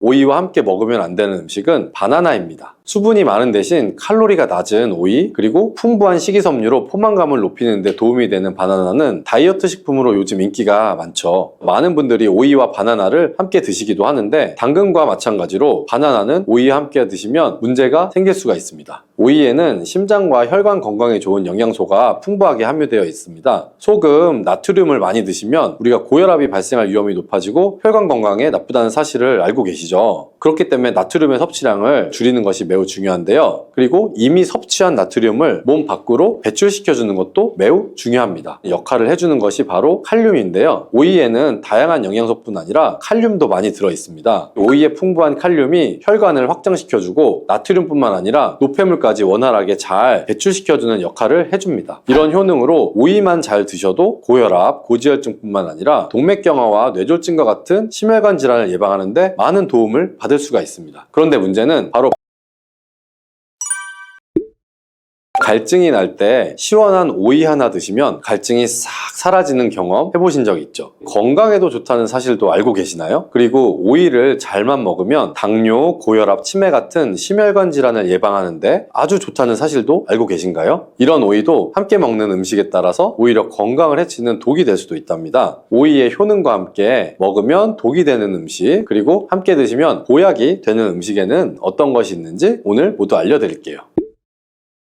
오이와 함께 먹으면 안 되는 음식은 바나나입니다. 수분이 많은 대신 칼로리가 낮은 오이, 그리고 풍부한 식이섬유로 포만감을 높이는 데 도움이 되는 바나나는 다이어트 식품으로 요즘 인기가 많죠. 많은 분들이 오이와 바나나를 함께 드시기도 하는데, 당근과 마찬가지로 바나나는 오이와 함께 드시면 문제가 생길 수가 있습니다. 오이에는 심장과 혈관 건강에 좋은 영양소가 풍부하게 함유되어 있습니다. 소금, 나트륨을 많이 드시면 우리가 고혈압이 발생할 위험이 높아지고 혈관 건강에 나쁘다는 사실을 알고 계시죠. 그렇기 때문에 나트륨의 섭취량을 줄이는 것이 매우 중요한데요. 그리고 이미 섭취한 나트륨을 몸 밖으로 배출시켜주는 것도 매우 중요합니다. 역할을 해주는 것이 바로 칼륨인데요. 오이에는 다양한 영양소뿐 아니라 칼륨도 많이 들어있습니다. 오이의 풍부한 칼륨이 혈관을 확장시켜주고 나트륨뿐만 아니라 노폐물까지 원활하게 잘 배출시켜주는 역할을 해줍니다. 이런 효능으로 오이만 잘 드셔도 고혈압, 고지혈증뿐만 아니라 동맥경화와 뇌졸중과 같은 심혈관 질환을 예방하는 데 많은 도움을 받을 수가 있습니다. 그런데 문제는 바로 갈증이 날 때 시원한 오이 하나 드시면 갈증이 싹 사라지는 경험 해보신 적 있죠? 건강에도 좋다는 사실도 알고 계시나요? 그리고 오이를 잘만 먹으면 당뇨, 고혈압, 치매 같은 심혈관 질환을 예방하는데 아주 좋다는 사실도 알고 계신가요? 이런 오이도 함께 먹는 음식에 따라서 오히려 건강을 해치는 독이 될 수도 있답니다. 오이의 효능과 함께 먹으면 독이 되는 음식, 그리고 함께 드시면 보약이 되는 음식에는 어떤 것이 있는지 오늘 모두 알려드릴게요.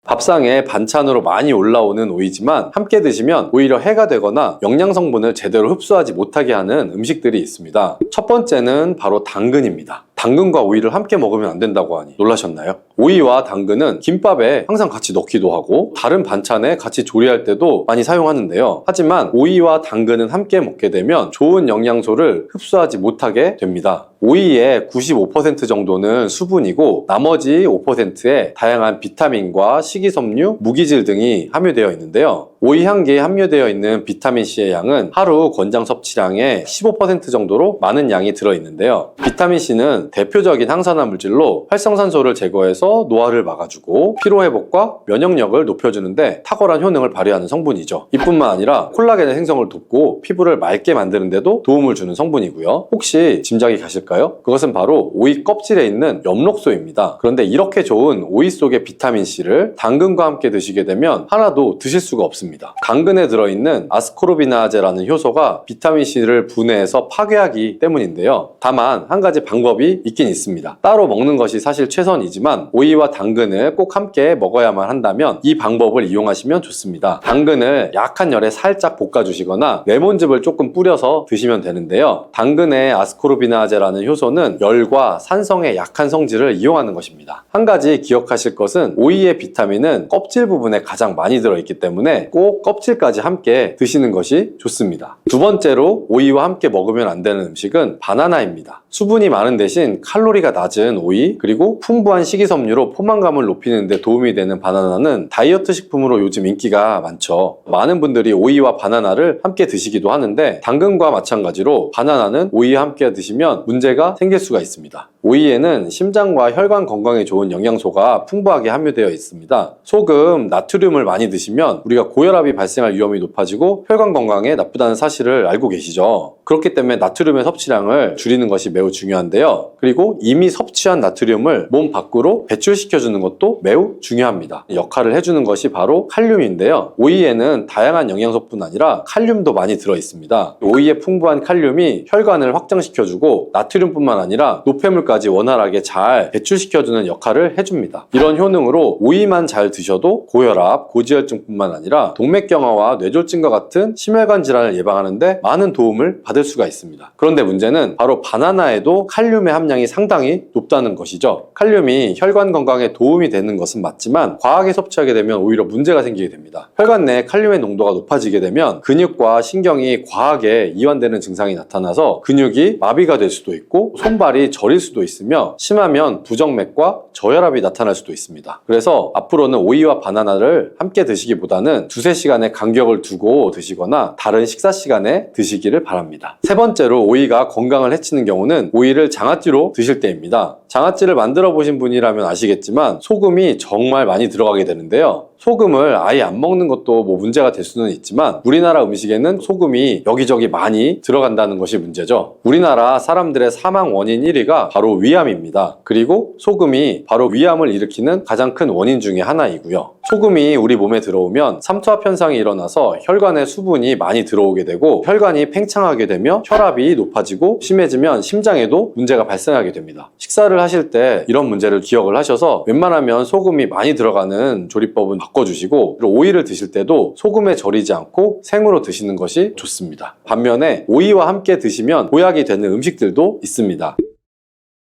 밥상에 반찬으로 많이 올라오는 오이지만 함께 드시면 오히려 해가 되거나 영양 성분을 제대로 흡수하지 못하게 하는 음식들이 있습니다. 첫 번째는 바로 당근입니다. 당근과 오이를 함께 먹으면 안 된다고 하니 놀라셨나요? 오이와 당근은 김밥에 항상 같이 넣기도 하고 다른 반찬에 같이 조리할 때도 많이 사용하는데요. 하지만 오이와 당근은 함께 먹게 되면 좋은 영양소를 흡수하지 못하게 됩니다. 오이의 95% 정도는 수분이고 나머지 5%에 다양한 비타민과 식이섬유, 무기질 등이 함유되어 있는데요. 오이 한 개에 함유되어 있는 비타민C의 양은 하루 권장 섭취량의 15% 정도로 많은 양이 들어있는데요. 비타민C는 대표적인 항산화 물질로 활성산소를 제거해서 노화를 막아주고 피로회복과 면역력을 높여주는데 탁월한 효능을 발휘하는 성분이죠. 이뿐만 아니라 콜라겐의 생성을 돕고 피부를 맑게 만드는 데도 도움을 주는 성분이고요. 혹시 짐작이 가실까요? 그것은 바로 오이 껍질에 있는 엽록소입니다. 그런데 이렇게 좋은 오이 속의 비타민C를 당근과 함께 드시게 되면 하나도 드실 수가 없습니다. 당근에 들어있는 아스코르비나제라는 효소가 비타민C를 분해해서 파괴하기 때문인데요. 다만 한 가지 방법이 있긴 있습니다. 따로 먹는 것이 사실 최선이지만 오이와 당근을 꼭 함께 먹어야만 한다면 이 방법을 이용하시면 좋습니다. 당근을 약한 열에 살짝 볶아주시거나 레몬즙을 조금 뿌려서 드시면 되는데요. 당근의 아스코르비나제라는 효소는 열과 산성에 약한 성질을 이용하는 것입니다. 한 가지 기억하실 것은 오이의 비타민은 껍질 부분에 가장 많이 들어있기 때문에 꼭 껍질까지 함께 드시는 것이 좋습니다. 두 번째로 오이와 함께 먹으면 안 되는 음식은 바나나입니다. 수분이 많은 대신 칼로리가 낮은 오이, 그리고 풍부한 식이섬유로 포만감을 높이는 데 도움이 되는 바나나는 다이어트 식품으로 요즘 인기가 많죠. 많은 분들이 오이와 바나나를 함께 드시기도 하는데 당근과 마찬가지로 바나나는 오이와 함께 드시면 문제가 생길 수가 있습니다. 오이에는 심장과 혈관 건강에 좋은 영양소가 풍부하게 함유되어 있습니다. 소금, 나트륨을 많이 드시면 우리가 고혈압이 발생할 위험이 높아지고 혈관 건강에 나쁘다는 사실을 알고 계시죠. 그렇기 때문에 나트륨의 섭취량을 줄이는 것이 매우 중요한데요. 그리고 이미 섭취한 나트륨을 몸 밖으로 배출시켜주는 것도 매우 중요합니다. 역할을 해주는 것이 바로 칼륨인데요. 오이에는 다양한 영양소뿐 아니라 칼륨도 많이 들어있습니다. 오이의 풍부한 칼륨이 혈관을 확장시켜주고 나트륨뿐만 아니라 노폐물까지 원활하게 잘 배출시켜주는 역할을 해줍니다. 이런 효능으로 오이만 잘 드셔도 고혈압, 고지혈증뿐만 아니라 동맥경화와 뇌졸중과 같은 심혈관 질환을 예방하는 데 많은 도움을 받을 수가 있습니다. 그런데 문제는 바로 바나나에도 칼륨의 함량이 상당히 높다는 것이죠. 칼륨이 혈관 건강에 도움이 되는 것은 맞지만 과하게 섭취하게 되면 오히려 문제가 생기게 됩니다. 혈관 내 칼륨의 농도가 높아지게 되면 근육과 신경이 과하게 이완되는 증상이 나타나서 근육이 마비가 될 수도 있고 손발이 저릴 수도 있으며 심하면 부정맥과 저혈압이 나타날 수도 있습니다. 그래서 앞으로는 오이와 바나나를 함께 드시기보다는 두세 시간의 간격을 두고 드시거나 다른 식사 시간에 드시기를 바랍니다. 세 번째로 오이가 건강을 해치는 경우는 오이를 장아찌로 드실 때입니다. 장아찌를 만들어 보신 분이라면 아시겠지만 소금이 정말 많이 들어가게 되는데요. 소금을 아예 안 먹는 것도 뭐 문제가 될 수는 있지만 우리나라 음식에는 소금이 여기저기 많이 들어간다는 것이 문제죠. 우리나라 사람들의 사망 원인 1위가 바로 위암입니다. 그리고 소금이 바로 위암을 일으키는 가장 큰 원인 중에 하나이고요. 소금이 우리 몸에 들어오면 삼투압 현상이 일어나서 혈관에 수분이 많이 들어오게 되고 혈관이 팽창하게 되며 혈압이 높아지고 심해지면 심장에도 문제가 발생하게 됩니다. 식사를 하실 때 이런 문제를 기억을 하셔서 웬만하면 소금이 많이 들어가는 조리법은 바꿔주시고, 그리고 오이를 드실 때도 소금에 절이지 않고 생으로 드시는 것이 좋습니다. 반면에 오이와 함께 드시면 보약이 되는 음식들도 있습니다.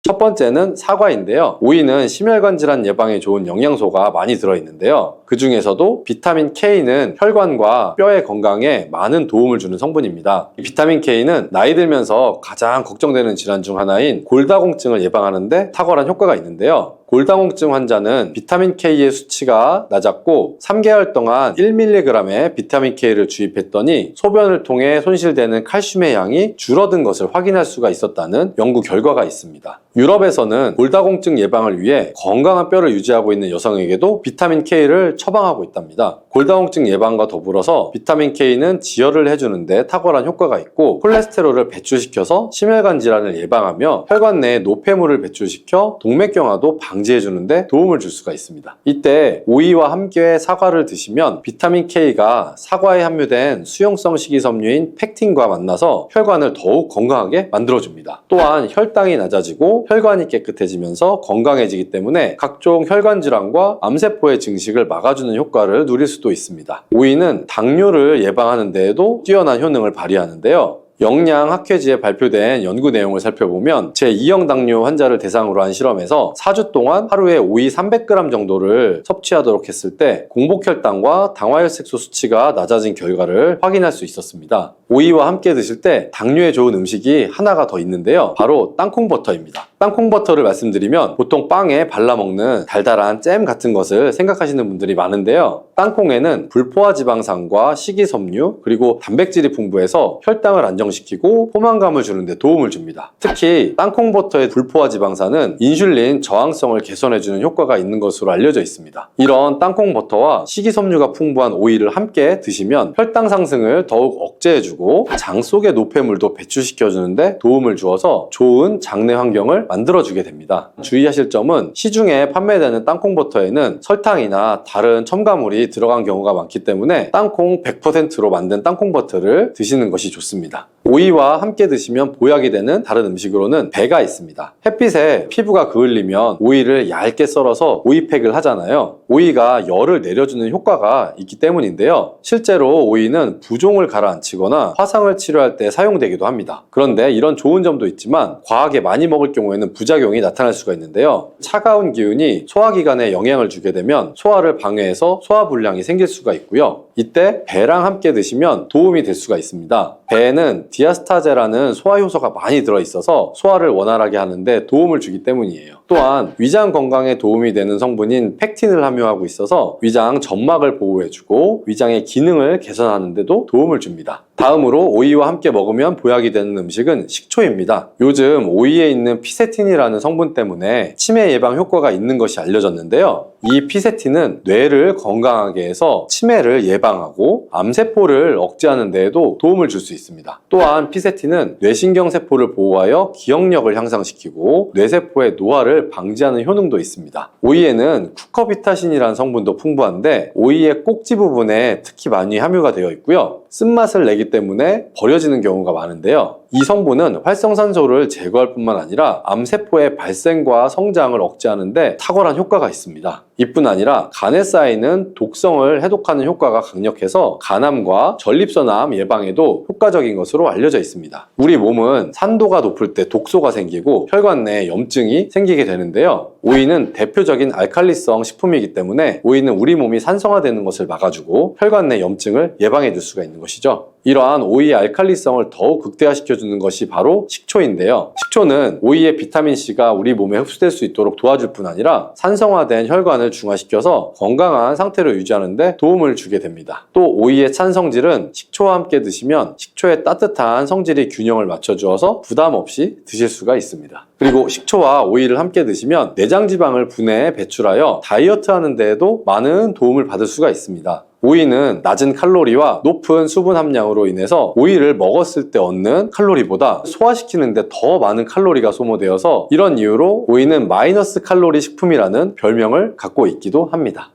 첫 번째는 사과인데요. 오이는 심혈관 질환 예방에 좋은 영양소가 많이 들어있는데요. 그 중에서도 비타민 K는 혈관과 뼈의 건강에 많은 도움을 주는 성분입니다. 비타민 K는 나이 들면서 가장 걱정되는 질환 중 하나인 골다공증을 예방하는데 탁월한 효과가 있는데요. 골다공증 환자는 비타민 K의 수치가 낮았고 3개월 동안 1mg의 비타민 K를 주입했더니 소변을 통해 손실되는 칼슘의 양이 줄어든 것을 확인할 수가 있었다는 연구 결과가 있습니다. 유럽에서는 골다공증 예방을 위해 건강한 뼈를 유지하고 있는 여성에게도 비타민 K를 처방하고 있답니다. 골다공증 예방과 더불어서 비타민 K는 지혈을 해주는데 탁월한 효과가 있고 콜레스테롤을 배출시켜서 심혈관 질환을 예방하며 혈관 내에 노폐물을 배출시켜 동맥경화도 방지해주는데 도움을 줄 수가 있습니다. 이때 오이와 함께 사과를 드시면 비타민 K가 사과에 함유된 수용성 식이섬유인 팩틴과 만나서 혈관을 더욱 건강하게 만들어줍니다. 또한 혈당이 낮아지고 혈관이 깨끗해지면서 건강해지기 때문에 각종 혈관 질환과 암세포의 증식을 막아주는 효과를 누릴 수도 있습니다. 오이는 당뇨를 예방하는 데에도 뛰어난 효능을 발휘하는데요. 영양학회지에 발표된 연구 내용을 살펴보면 제2형 당뇨 환자를 대상으로 한 실험에서 4주 동안 하루에 오이 300g 정도를 섭취하도록 했을 때 공복혈당과 당화혈색소 수치가 낮아진 결과를 확인할 수 있었습니다. 오이와 함께 드실 때 당뇨에 좋은 음식이 하나가 더 있는데요. 바로 땅콩버터입니다. 땅콩버터를 말씀드리면 보통 빵에 발라먹는 달달한 잼 같은 것을 생각하시는 분들이 많은데요. 땅콩에는 불포화 지방산과 식이섬유 그리고 단백질이 풍부해서 혈당을 안정시키고 포만감을 주는 데 도움을 줍니다. 특히 땅콩버터의 불포화 지방산은 인슐린 저항성을 개선해주는 효과가 있는 것으로 알려져 있습니다. 이런 땅콩버터와 식이섬유가 풍부한 오이를 함께 드시면 혈당 상승을 더욱 억제해주고 장 속의 노폐물도 배출시켜주는데 도움을 주어서 좋은 장내 환경을 만들어주게 됩니다. 주의하실 점은 시중에 판매되는 땅콩버터에는 설탕이나 다른 첨가물이 들어간 경우가 많기 때문에 땅콩 100%로 만든 땅콩버터를 드시는 것이 좋습니다. 오이와 함께 드시면 보약이 되는 다른 음식으로는 배가 있습니다. 햇빛에 피부가 그을리면 오이를 얇게 썰어서 오이팩을 하잖아요. 오이가 열을 내려주는 효과가 있기 때문인데요. 실제로 오이는 부종을 가라앉히거나 화상을 치료할 때 사용되기도 합니다. 그런데 이런 좋은 점도 있지만 과하게 많이 먹을 경우에는 부작용이 나타날 수가 있는데요. 차가운 기운이 소화기관에 영향을 주게 되면 소화를 방해해서 소화불량이 생길 수가 있고요. 이때 배랑 함께 드시면 도움이 될 수가 있습니다. 배에는 디아스타제라는 소화 효소가 많이 들어있어서 소화를 원활하게 하는데 도움을 주기 때문이에요. 또한 위장 건강에 도움이 되는 성분인 팩틴을 함유하고 있어서 위장 점막을 보호해주고 위장의 기능을 개선하는 데도 도움을 줍니다. 다음으로 오이와 함께 먹으면 보약이 되는 음식은 식초입니다. 요즘 오이에 있는 피세틴이라는 성분 때문에 치매 예방 효과가 있는 것이 알려졌는데요. 이 피세틴은 뇌를 건강하게 해서 치매를 예방하고 암세포를 억제하는 데에도 도움을 줄 수 있습니다. 또한 피세틴은 뇌신경세포를 보호하여 기억력을 향상시키고 뇌세포의 노화를 방지하는 효능도 있습니다. 오이에는 쿠커비타신이라는 성분도 풍부한데 오이의 꼭지 부분에 특히 많이 함유가 되어 있고요. 쓴맛을 내기 때문에 버려지는 경우가 많은데요. 이 성분은 활성산소를 제거할 뿐만 아니라 암세포의 발생과 성장을 억제하는데 탁월한 효과가 있습니다. 이뿐 아니라 간에 쌓이는 독성을 해독하는 효과가 강력해서 간암과 전립선암 예방에도 효과적인 것으로 알려져 있습니다. 우리 몸은 산도가 높을 때 독소가 생기고 혈관 내에 염증이 생기게 되는데요. 오이는 대표적인 알칼리성 식품이기 때문에 오이는 우리 몸이 산성화되는 것을 막아주고 혈관 내 염증을 예방해 줄 수가 있는 것이죠. 이러한 오이의 알칼리성을 더욱 극대화시켜주는 것이 바로 식초인데요. 식초는 오이의 비타민C가 우리 몸에 흡수될 수 있도록 도와줄 뿐 아니라 산성화된 혈관을 중화시켜서 건강한 상태로 유지하는 데 도움을 주게 됩니다. 또 오이의 찬 성질은 식초와 함께 드시면 식초의 따뜻한 성질이 균형을 맞춰주어서 부담 없이 드실 수가 있습니다. 그리고 식초와 오이를 함께 드시면 내장지방을 분해해 배출하여 다이어트 하는 데에도 많은 도움을 받을 수가 있습니다. 오이는 낮은 칼로리와 높은 수분 함량으로 인해서 오이를 먹었을 때 얻는 칼로리보다 소화시키는데 더 많은 칼로리가 소모되어서 이런 이유로 오이는 마이너스 칼로리 식품이라는 별명을 갖고 있기도 합니다.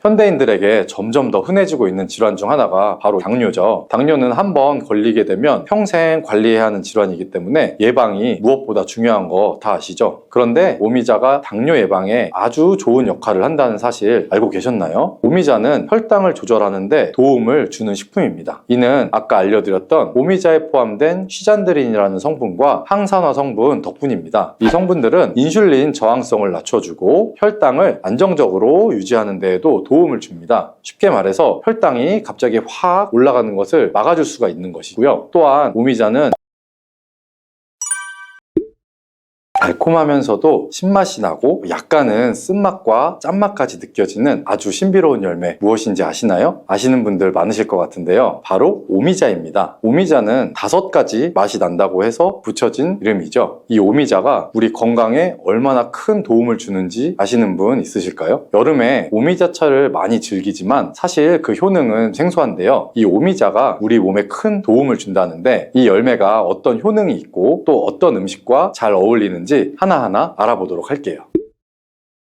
현대인들에게 점점 더 흔해지고 있는 질환 중 하나가 바로 당뇨죠. 당뇨는 한번 걸리게 되면 평생 관리해야 하는 질환이기 때문에 예방이 무엇보다 중요한 거 다 아시죠? 그런데 오미자가 당뇨 예방에 아주 좋은 역할을 한다는 사실 알고 계셨나요? 오미자는 혈당을 조절하는데 도움을 주는 식품입니다. 이는 아까 알려드렸던 오미자에 포함된 시잔드린이라는 성분과 항산화 성분 덕분입니다. 이 성분들은 인슐린 저항성을 낮춰주고 혈당을 안정적으로 유지하는 데에도 도움을 줍니다. 쉽게 말해서 혈당이 갑자기 확 올라가는 것을 막아줄 수가 있는 것이고요. 또한 오미자는 달콤하면서도 신맛이 나고 약간은 쓴맛과 짠맛까지 느껴지는 아주 신비로운 열매 무엇인지 아시나요? 아시는 분들 많으실 것 같은데요. 바로 오미자입니다. 오미자는 5가지 맛이 난다고 해서 붙여진 이름이죠. 이 오미자가 우리 건강에 얼마나 큰 도움을 주는지 아시는 분 있으실까요? 여름에 오미자차를 많이 즐기지만 사실 그 효능은 생소한데요. 이 오미자가 우리 몸에 큰 도움을 준다는데 이 열매가 어떤 효능이 있고 또 어떤 음식과 잘 어울리는지 하나하나 알아보도록 할게요.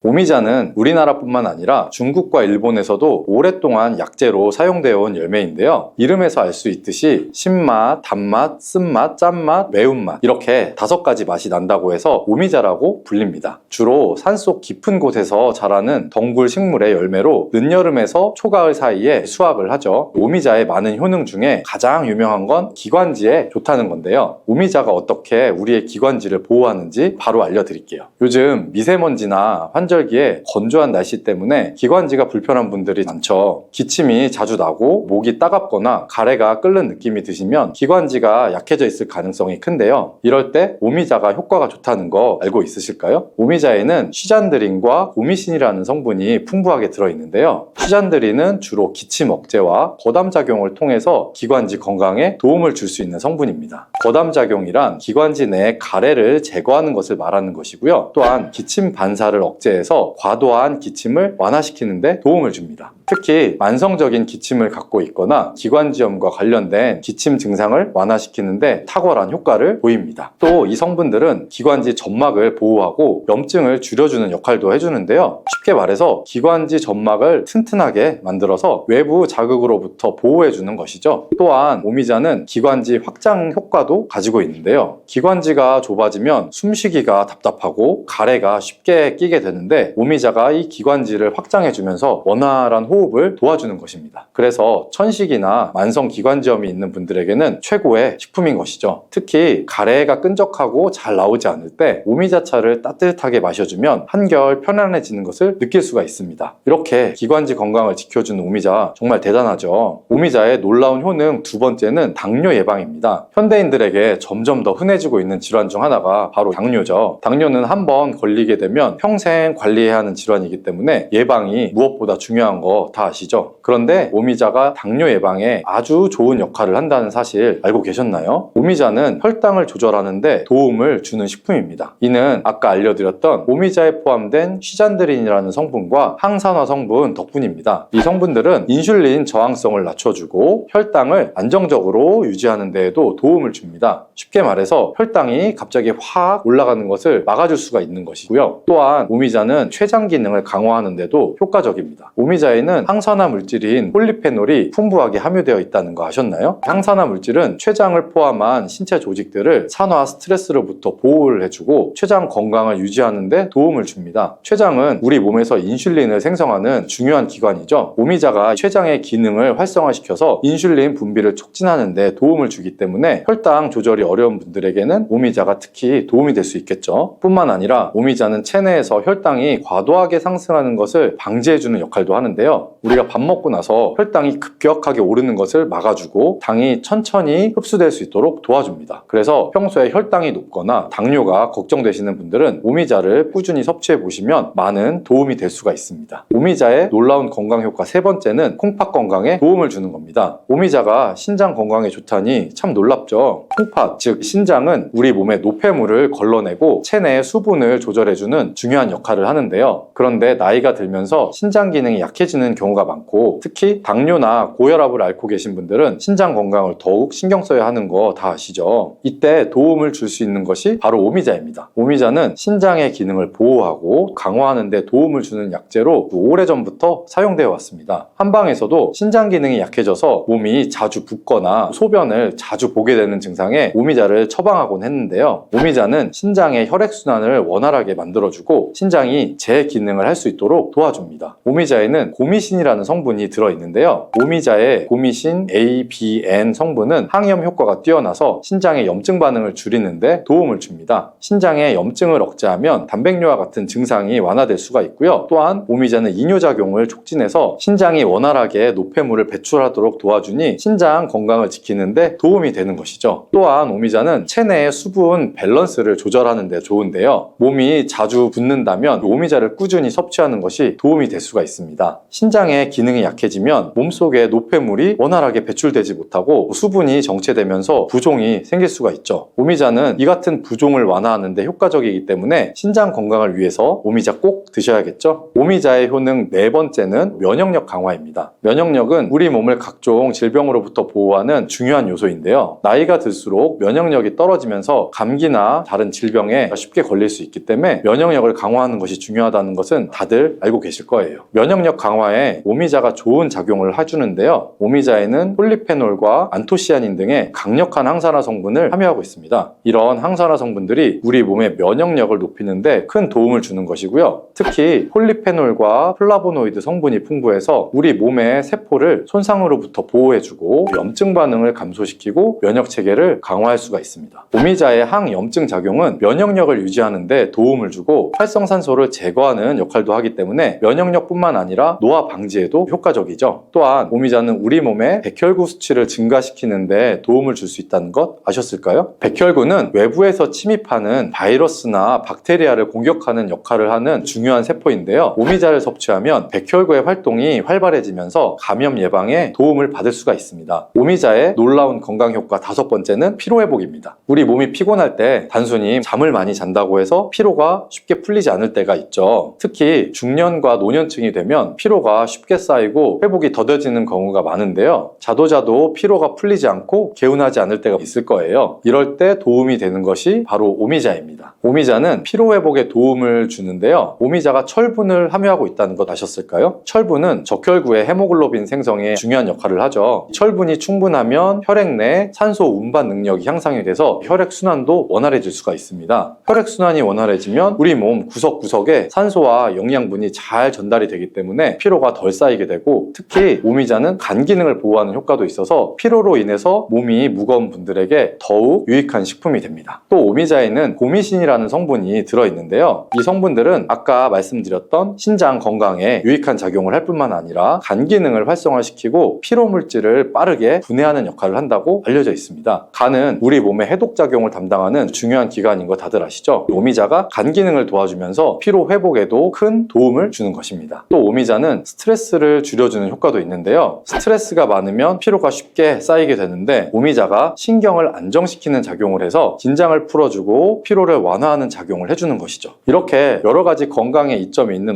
오미자는 우리나라뿐만 아니라 중국과 일본에서도 오랫동안 약재로 사용되어 온 열매인데요. 이름에서 알 수 있듯이 신맛, 단맛, 쓴맛, 짠맛, 매운맛 이렇게 5가지 맛이 난다고 해서 오미자라고 불립니다. 주로 산속 깊은 곳에서 자라는 덩굴 식물의 열매로 늦여름에서 초가을 사이에 수확을 하죠. 오미자의 많은 효능 중에 가장 유명한 건 기관지에 좋다는 건데요. 오미자가 어떻게 우리의 기관지를 보호하는지 바로 알려드릴게요. 요즘 미세먼지나 환절기에 건조한 날씨 때문에 기관지가 불편한 분들이 많죠. 기침이 자주 나고 목이 따갑거나 가래가 끓는 느낌이 드시면 기관지가 약해져 있을 가능성이 큰데요. 이럴 때 오미자가 효과가 좋다는 거 알고 있으실까요? 오미자에는 시잔드린과 오미신이라는 성분이 풍부하게 들어있는데요. 시잔드린은 주로 기침 억제와 거담작용을 통해서 기관지 건강에 도움을 줄 수 있는 성분입니다. 거담작용이란 기관지 내의 가래를 제거하는 것을 말하는 것이고요. 또한 기침 반사를 억제해서 과도한 기침을 완화시키는 데 도움을 줍니다. 특히 만성적인 기침을 갖고 있거나 기관지염과 관련된 기침 증상을 완화시키는데 탁월한 효과를 보입니다. 또 이 성분들은 기관지 점막을 보호하고 염증을 줄여주는 역할도 해주는데요. 쉽게 말해서 기관지 점막을 튼튼하게 만들어서 외부 자극으로부터 보호해주는 것이죠. 또한 오미자는 기관지 확장 효과도 가지고 있는데요. 기관지가 좁아지면 숨쉬기가 답답하고 가래가 쉽게 끼게 되는데 오미자가 이 기관지를 확장해주면서 원활한 호흡을 도와주는 것입니다. 그래서 천식이나 만성 기관지염이 있는 분들에게는 최고의 식품인 것이죠. 특히 가래가 끈적하고 잘 나오지 않을 때 오미자차를 따뜻하게 마셔주면 한결 편안해지는 것을 느낄 수가 있습니다. 이렇게 기관지 건강을 지켜주는 오미자 정말 대단하죠. 오미자의 놀라운 효능 2번째는 당뇨 예방입니다. 현대인들에게 점점 더 흔해지고 있는 질환 중 하나가 바로 당뇨죠. 당뇨는 한번 걸리게 되면 평생 관리해야 하는 질환이기 때문에 예방이 무엇보다 중요한 거 다 아시죠? 그런데 오미자가 당뇨 예방에 아주 좋은 역할을 한다는 사실 알고 계셨나요? 오미자는 혈당을 조절하는데 도움을 주는 식품입니다. 이는 아까 알려드렸던 오미자에 포함된 시잔드린이라는 성분과 항산화 성분 덕분입니다. 이 성분들은 인슐린 저항성을 낮춰주고 혈당을 안정적으로 유지하는 데에도 도움을 줍니다. 쉽게 말해서 혈당이 갑자기 확 올라가는 것을 막아줄 수가 있는 것이고요. 또한 오미자는 췌장 기능을 강화하는 데도 효과적입니다. 오미자에는 항산화 물질인 폴리페놀이 풍부하게 함유되어 있다는 거 아셨나요? 항산화 물질은 췌장을 포함한 신체 조직들을 산화 스트레스로부터 보호를 해주고 췌장 건강을 유지하는 데 도움을 줍니다. 췌장은 우리 몸에서 인슐린을 생성하는 중요한 기관이죠. 오미자가 췌장의 기능을 활성화시켜서 인슐린 분비를 촉진하는 데 도움을 주기 때문에 혈당 조절이 어려운 분들에게는 오미자가 특히 도움이 될 수 있겠죠. 뿐만 아니라 오미자는 체내에서 혈당이 과도하게 상승하는 것을 방지해주는 역할도 하는데요. 있는데요. 우리가 밥 먹고 나서 혈당이 급격하게 오르는 것을 막아주고 당이 천천히 흡수될 수 있도록 도와줍니다. 그래서 평소에 혈당이 높거나 당뇨가 걱정되시는 분들은 오미자를 꾸준히 섭취해 보시면 많은 도움이 될 수가 있습니다. 오미자의 놀라운 건강 효과 세 번째는 콩팥 건강에 도움을 주는 겁니다. 오미자가 신장 건강에 좋다니 참 놀랍죠. 콩팥, 즉 신장은 우리 몸의 노폐물을 걸러내고 체내의 수분을 조절해주는 중요한 역할을 하는데요. 그런데 나이가 들면서 신장 기능이 약해지는 경우가 많고 특히 당뇨나 고혈압을 앓고 계신 분들은 신장 건강을 더욱 신경 써야 하는 거 다 아시죠? 이때 도움을 줄 수 있는 것이 바로 오미자입니다. 오미자는 신장의 기능을 보호하고 강화하는 데 도움을 주는 약재로 오래전부터 사용되어 왔습니다. 한방에서도 신장 기능이 약해져서 몸이 자주 붓거나 소변을 자주 보게 되는 증상에 오미자를 처방하곤 했는데요. 오미자는 신장의 혈액순환을 원활하게 만들어주고 신장이 재기능을 할 수 있도록 도와줍니다. 오미자에는 고미신이라는 성분이 들어있는데요. 오미자의 고미신 A, B, N 성분은 항염 효과가 뛰어나서 신장의 염증 반응을 줄이는데 도움을 줍니다. 신장의 염증을 억제하면 단백뇨와 같은 증상이 완화될 수가 있고요. 또한 오미자는 이뇨작용을 촉진해서 신장이 원활하게 노폐물을 배출하도록 도와주니 신장 건강을 지키는데 도움이 되는 것이죠. 또한 오미자는 체내의 수분 밸런스를 조절하는 데 좋은데요. 몸이 자주 붓는다면 오미자를 꾸준히 섭취하는 것이 도움이 될 수가 있습니다. 신장의 기능이 약해지면 몸속에 노폐물이 원활하게 배출되지 못하고 수분이 정체되면서 부종이 생길 수가 있죠. 오미자는 이 같은 부종을 완화하는 데 효과적이기 때문에 신장 건강을 위해서 오미자 꼭 드셔야겠죠. 오미자의 효능 네 번째는 면역력 강화입니다. 면역력은 우리 몸을 각종 질병으로부터 보호하는 중요한 요소인데요. 나이가 들수록 면역력이 떨어지면서 감기나 다른 질병에 쉽게 걸릴 수 있기 때문에 면역력을 강화하는 것이 중요하다는 것은 다들 알고 계실 거예요. 면역력 강화에 오미자가 좋은 작용을 해주는데요. 오미자에는 폴리페놀과 안토시아닌 등의 강력한 항산화 성분을 함유하고 있습니다. 이런 항산화 성분들이 우리 몸의 면역력을 높이는데 큰 도움을 주는 것이고요. 특히 폴리페놀과 플라보노이드 성분이 풍부해서 우리 몸의 세포를 손상으로부터 보호해주고 염증 반응을 감소시키고 면역 체계를 강화할 수가 있습니다. 오미자의 항염증 작용은 면역력을 유지하는 데 도움을 주고 활성산소를 제거하는 역할도 하기 때문에 면역력뿐만 아니라 노화 방지에도 효과적이죠. 또한 오미자는 우리 몸의 백혈구 수치를 증가시키는 데 도움을 줄 수 있다는 것 아셨을까요? 백혈구는 외부에서 침입하는 바이러스나 박테리아를 공격하는 역할을 하는 중요한 세포인데요. 오미자를 섭취하면 백혈구의 활동이 활발해지면서 감염 예방에 도움을 받을 수가 있습니다. 오미자의 놀라운 건강 효과 다섯 번째는 피로회복입니다. 우리 몸이 피곤할 때 단순히 잠을 많이 잔다고 해서 피로가 쉽게 풀리지 않을 때가 있죠. 특히 중년과 노년층이 되면 피로가 쉽게 쌓이고 회복이 더뎌지는 경우가 많은데요. 자도 피로가 풀리지 않고 개운하지 않을 때가 있을 거예요. 이럴 때 도움이 되는 것이 바로 오미자입니다. 오미자는 피로회복에 도움을 주는데요. 오미자가 철분을 함유하고 있다는 것 아셨을까요? 철분은 적혈구의 헤모글로빈 생성에 중요한 역할을 하죠. 철분이 충분하면 혈액 내 산소 운반 능력이 향상이 돼서 혈액순환도 원활해질 수가 있습니다. 혈액순환이 원활해지면 우리 몸 구석구석에 산소와 영양분이 잘 전달이 되기 때문에 피로가 덜 쌓이게 되고 특히 오미자는 간 기능을 보호하는 효과도 있어서 피로로 인해서 몸이 무거운 분들에게 더욱 유익한 식품이 됩니다. 또 오미자에는 고미신이라는 성분이 들어있는데요. 이 성분들은 아까 말씀드렸던 신장 건강에 유익한 작용을 할 뿐만 아니라 간 기능을 활성화시키고 피로 물질을 빠르게 분해하는 역할을 한다고 알려져 있습니다. 간은 우리 몸의 해독작용을 담당하는 중요한 기관인 거 다들 아시죠? 오미자가 간 기능을 도와주면서 피로 회복에도 큰 도움을 주는 것입니다. 또 오미자는 스트레스를 줄여주는 효과도 있는데요. 스트레스가 많으면 피로가 쉽게 쌓이게 되는데 오미자가 신경을 안정시키는 작용을 해서 긴장을 풀어주고 피로를 완화하는 작용을 해주는 것이죠. 이렇게 여러 가지 건강에 이점이 있는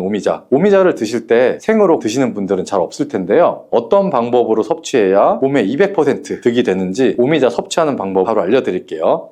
오미자를 드실 때 생으로 드시는 분들은 잘 없을 텐데요. 어떤 방법으로 섭취해야 몸에 200% 득이 되는지 오미자 섭취하는 방법 바로 알려드릴게요.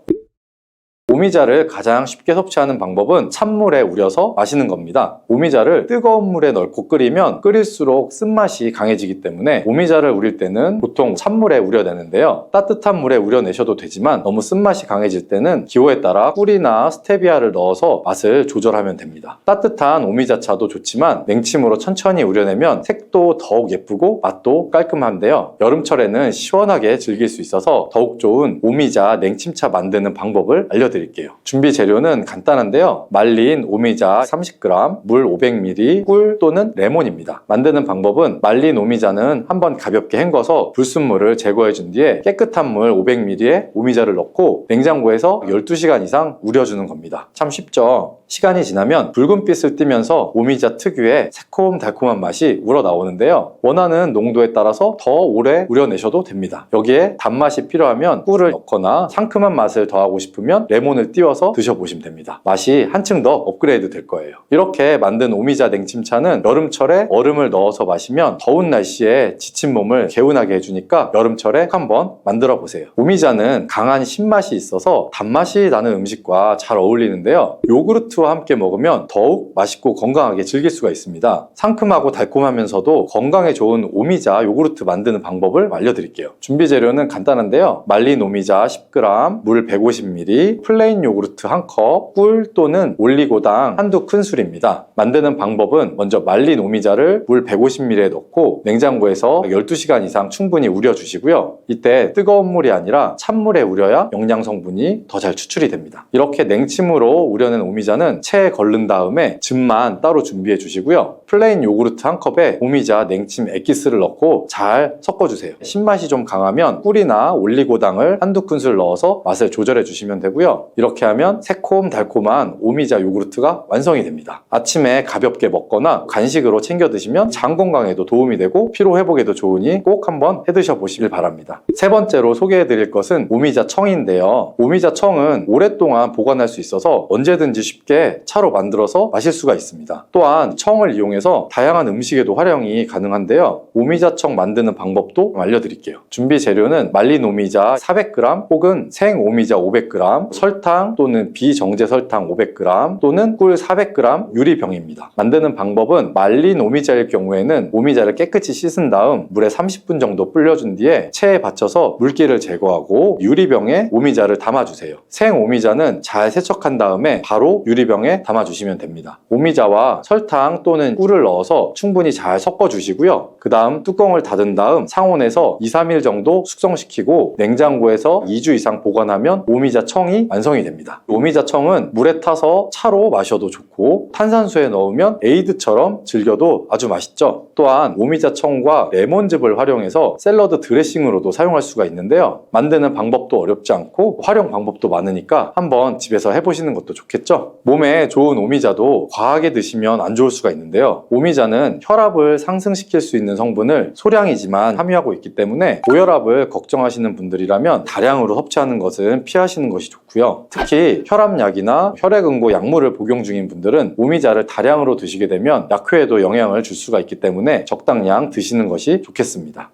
오미자를 가장 쉽게 섭취하는 방법은 찬물에 우려서 마시는 겁니다. 오미자를 뜨거운 물에 넣고 끓이면 끓일수록 쓴맛이 강해지기 때문에 오미자를 우릴 때는 보통 찬물에 우려내는데요. 따뜻한 물에 우려내셔도 되지만 너무 쓴맛이 강해질 때는 기호에 따라 꿀이나 스테비아를 넣어서 맛을 조절하면 됩니다. 따뜻한 오미자차도 좋지만 냉침으로 천천히 우려내면 색도 더욱 예쁘고 맛도 깔끔한데요. 여름철에는 시원하게 즐길 수 있어서 더욱 좋은 오미자 냉침차 만드는 방법을 알려드릴게요. 알려드릴게요. 준비 재료는 간단한데요. 말린 오미자 30g, 물 500ml, 꿀 또는 레몬입니다. 만드는 방법은 말린 오미자는 한번 가볍게 헹궈서 불순물을 제거해 준 뒤에 깨끗한 물 500ml에 오미자를 넣고 냉장고에서 12시간 이상 우려주는 겁니다. 참 쉽죠? 시간이 지나면 붉은빛을 띠면서 오미자 특유의 새콤달콤한 맛이 우러나오는데요. 원하는 농도에 따라서 더 오래 우려내셔도 됩니다. 여기에 단맛이 필요하면 꿀을 넣거나 상큼한 맛을 더하고 싶으면 레몬을 띄워서 드셔보시면 됩니다. 맛이 한층 더 업그레이드 될 거예요. 이렇게 만든 오미자 냉침차는 여름철에 얼음을 넣어서 마시면 더운 날씨에 지친 몸을 개운하게 해주니까 여름철에 한번 만들어 보세요. 오미자는 강한 신맛이 있어서 단맛이 나는 음식과 잘 어울리는데요. 요구르트와 함께 먹으면 더욱 맛있고 건강하게 즐길 수가 있습니다. 상큼하고 달콤하면서도 건강에 좋은 오미자 요구르트 만드는 방법을 알려드릴게요. 준비 재료는 간단한데요. 말린 오미자 10g, 물 150ml, 플레인 요구르트 1컵, 꿀 또는 올리고당 한두 큰술입니다. 만드는 방법은 먼저 말린 오미자를 물 150ml에 넣고 냉장고에서 12시간 이상 충분히 우려주시고요. 이때 뜨거운 물이 아니라 찬물에 우려야 영양 성분이 더 잘 추출이 됩니다. 이렇게 냉침으로 우려낸 오미자는 체에 걸른 다음에 즙만 따로 준비해 주시고요. 플레인 요구르트 1컵에 오미자 냉침 액기스를 넣고 잘 섞어주세요. 신맛이 좀 강하면 꿀이나 올리고당을 한두 큰술 넣어서 맛을 조절해 주시면 되고요. 이렇게 하면 새콤달콤한 오미자 요구르트가 완성이 됩니다. 아침에 가볍게 먹거나 간식으로 챙겨 드시면 장 건강에도 도움이 되고 피로 회복에도 좋으니 꼭 한번 해 드셔 보시길 바랍니다. 세 번째로 소개해 드릴 것은 오미자 청인데요. 오미자 청은 오랫동안 보관할 수 있어서 언제든지 쉽게 차로 만들어서 마실 수가 있습니다. 또한 청을 이용해서 다양한 음식에도 활용이 가능한데요. 오미자청 만드는 방법도 알려드릴게요. 준비 재료는 말린 오미자 400g 혹은 생 오미자 500g, 설탕 또는 비정제 설탕 500g 또는 꿀 400g 유리병입니다. 만드는 방법은 말린 오미자일 경우에는 오미자를 깨끗이 씻은 다음 물에 30분 정도 불려준 뒤에 체에 받쳐서 물기를 제거하고 유리병에 오미자를 담아주세요. 생 오미자는 잘 세척한 다음에 바로 유리병에 담아주시면 됩니다. 오미자와 설탕 또는 꿀을 넣어서 충분히 잘 섞어주시고요. 그 다음 뚜껑을 닫은 다음 상온에서 2-3일 정도 숙성시키고 냉장고에서 2주 이상 보관하면 오미자 청이 완성이 됩니다. 오미자 청은 물에 타서 차로 마셔도 좋고 탄산수에 넣으면 에이드처럼 즐겨도 아주 맛있죠. 또한 오미자 청과 레몬즙을 활용해서 샐러드 드레싱으로도 사용할 수가 있는데요. 만드는 방법도 어렵지 않고 활용 방법도 많으니까 한번 집에서 해보시는 것도 좋겠죠. 몸에 좋은 오미자도 과하게 드시면 안 좋을 수가 있는데요. 오미자는 혈압을 상승시킬 수 있는 성분을 소량이지만 함유하고 있기 때문에 고혈압을 걱정하시는 분들이라면 다량으로 섭취하는 것은 피하시는 것이 좋고요. 특히 혈압약이나 혈액응고 약물을 복용 중인 분들은 오미자를 다량으로 드시게 되면 약효에도 영향을 줄 수가 있기 때문에 적당량 드시는 것이 좋겠습니다.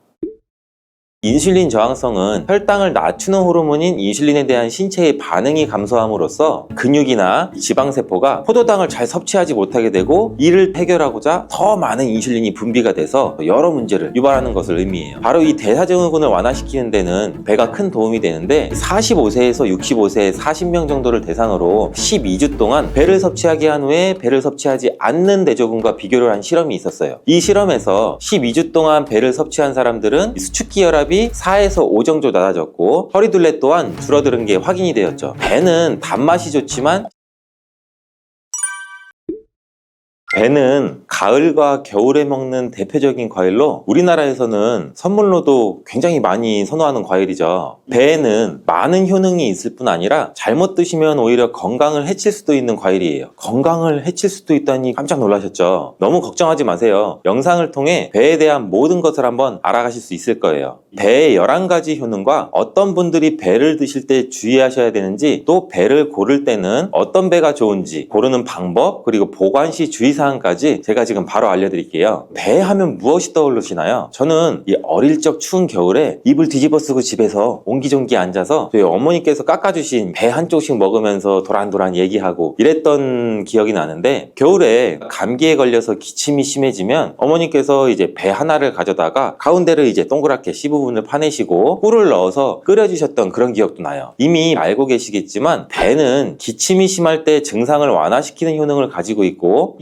인슐린 저항성은 혈당을 낮추는 호르몬인 인슐린에 대한 신체의 반응이 감소함으로써 근육이나 지방세포가 포도당을 잘 섭취하지 못하게 되고 이를 해결하고자 더 많은 인슐린이 분비가 돼서 여러 문제를 유발하는 것을 의미해요. 바로 이 대사증후군을 완화시키는 데는 배가 큰 도움이 되는데 45세에서 65세 40명 정도를 대상으로 12주 동안 배를 섭취하게 한 후에 배를 섭취하지 않는 대조군과 비교를 한 실험이 있었어요. 이 실험에서 12주 동안 배를 섭취한 사람들은 수축기 혈압이 4에서 5 정도 낮아졌고 허리둘레 또한 줄어드는 게 확인이 되었죠. 배는 단맛이 좋지만 배는 가을과 겨울에 먹는 대표적인 과일로 우리나라에서는 선물로도 굉장히 많이 선호하는 과일이죠. 배에는 많은 효능이 있을 뿐 아니라 잘못 드시면 오히려 건강을 해칠 수도 있는 과일이에요. 건강을 해칠 수도 있다니 깜짝 놀라셨죠? 너무 걱정하지 마세요. 영상을 통해 배에 대한 모든 것을 한번 알아가실 수 있을 거예요. 배의 11가지 효능과 어떤 분들이 배를 드실 때 주의하셔야 되는지, 또 배를 고를 때는 어떤 배가 좋은지 고르는 방법, 그리고 보관 시 주의사항까지 제가 지금 바로 알려드릴게요. 배 하면 무엇이 떠오르시나요? 저는 이 어릴 적 추운 겨울에 이불 뒤집어 쓰고 집에서 옹기종기 앉아서 저희 어머니께서 깎아주신 배 한 쪽씩 먹으면서 도란도란 얘기하고 이랬던 기억이 나는데, 겨울에 감기에 걸려서 기침이 심해지면 어머니께서 이제 배 하나를 가져다가 가운데를 이제 동그랗게 C 부분을 파내시고 꿀을 넣어서 끓여주셨던 그런 기억도 나요. 이미 알고 계시겠지만 배는 기침이 심할 때 증상을 완화시키는 효능을 가지고 있고,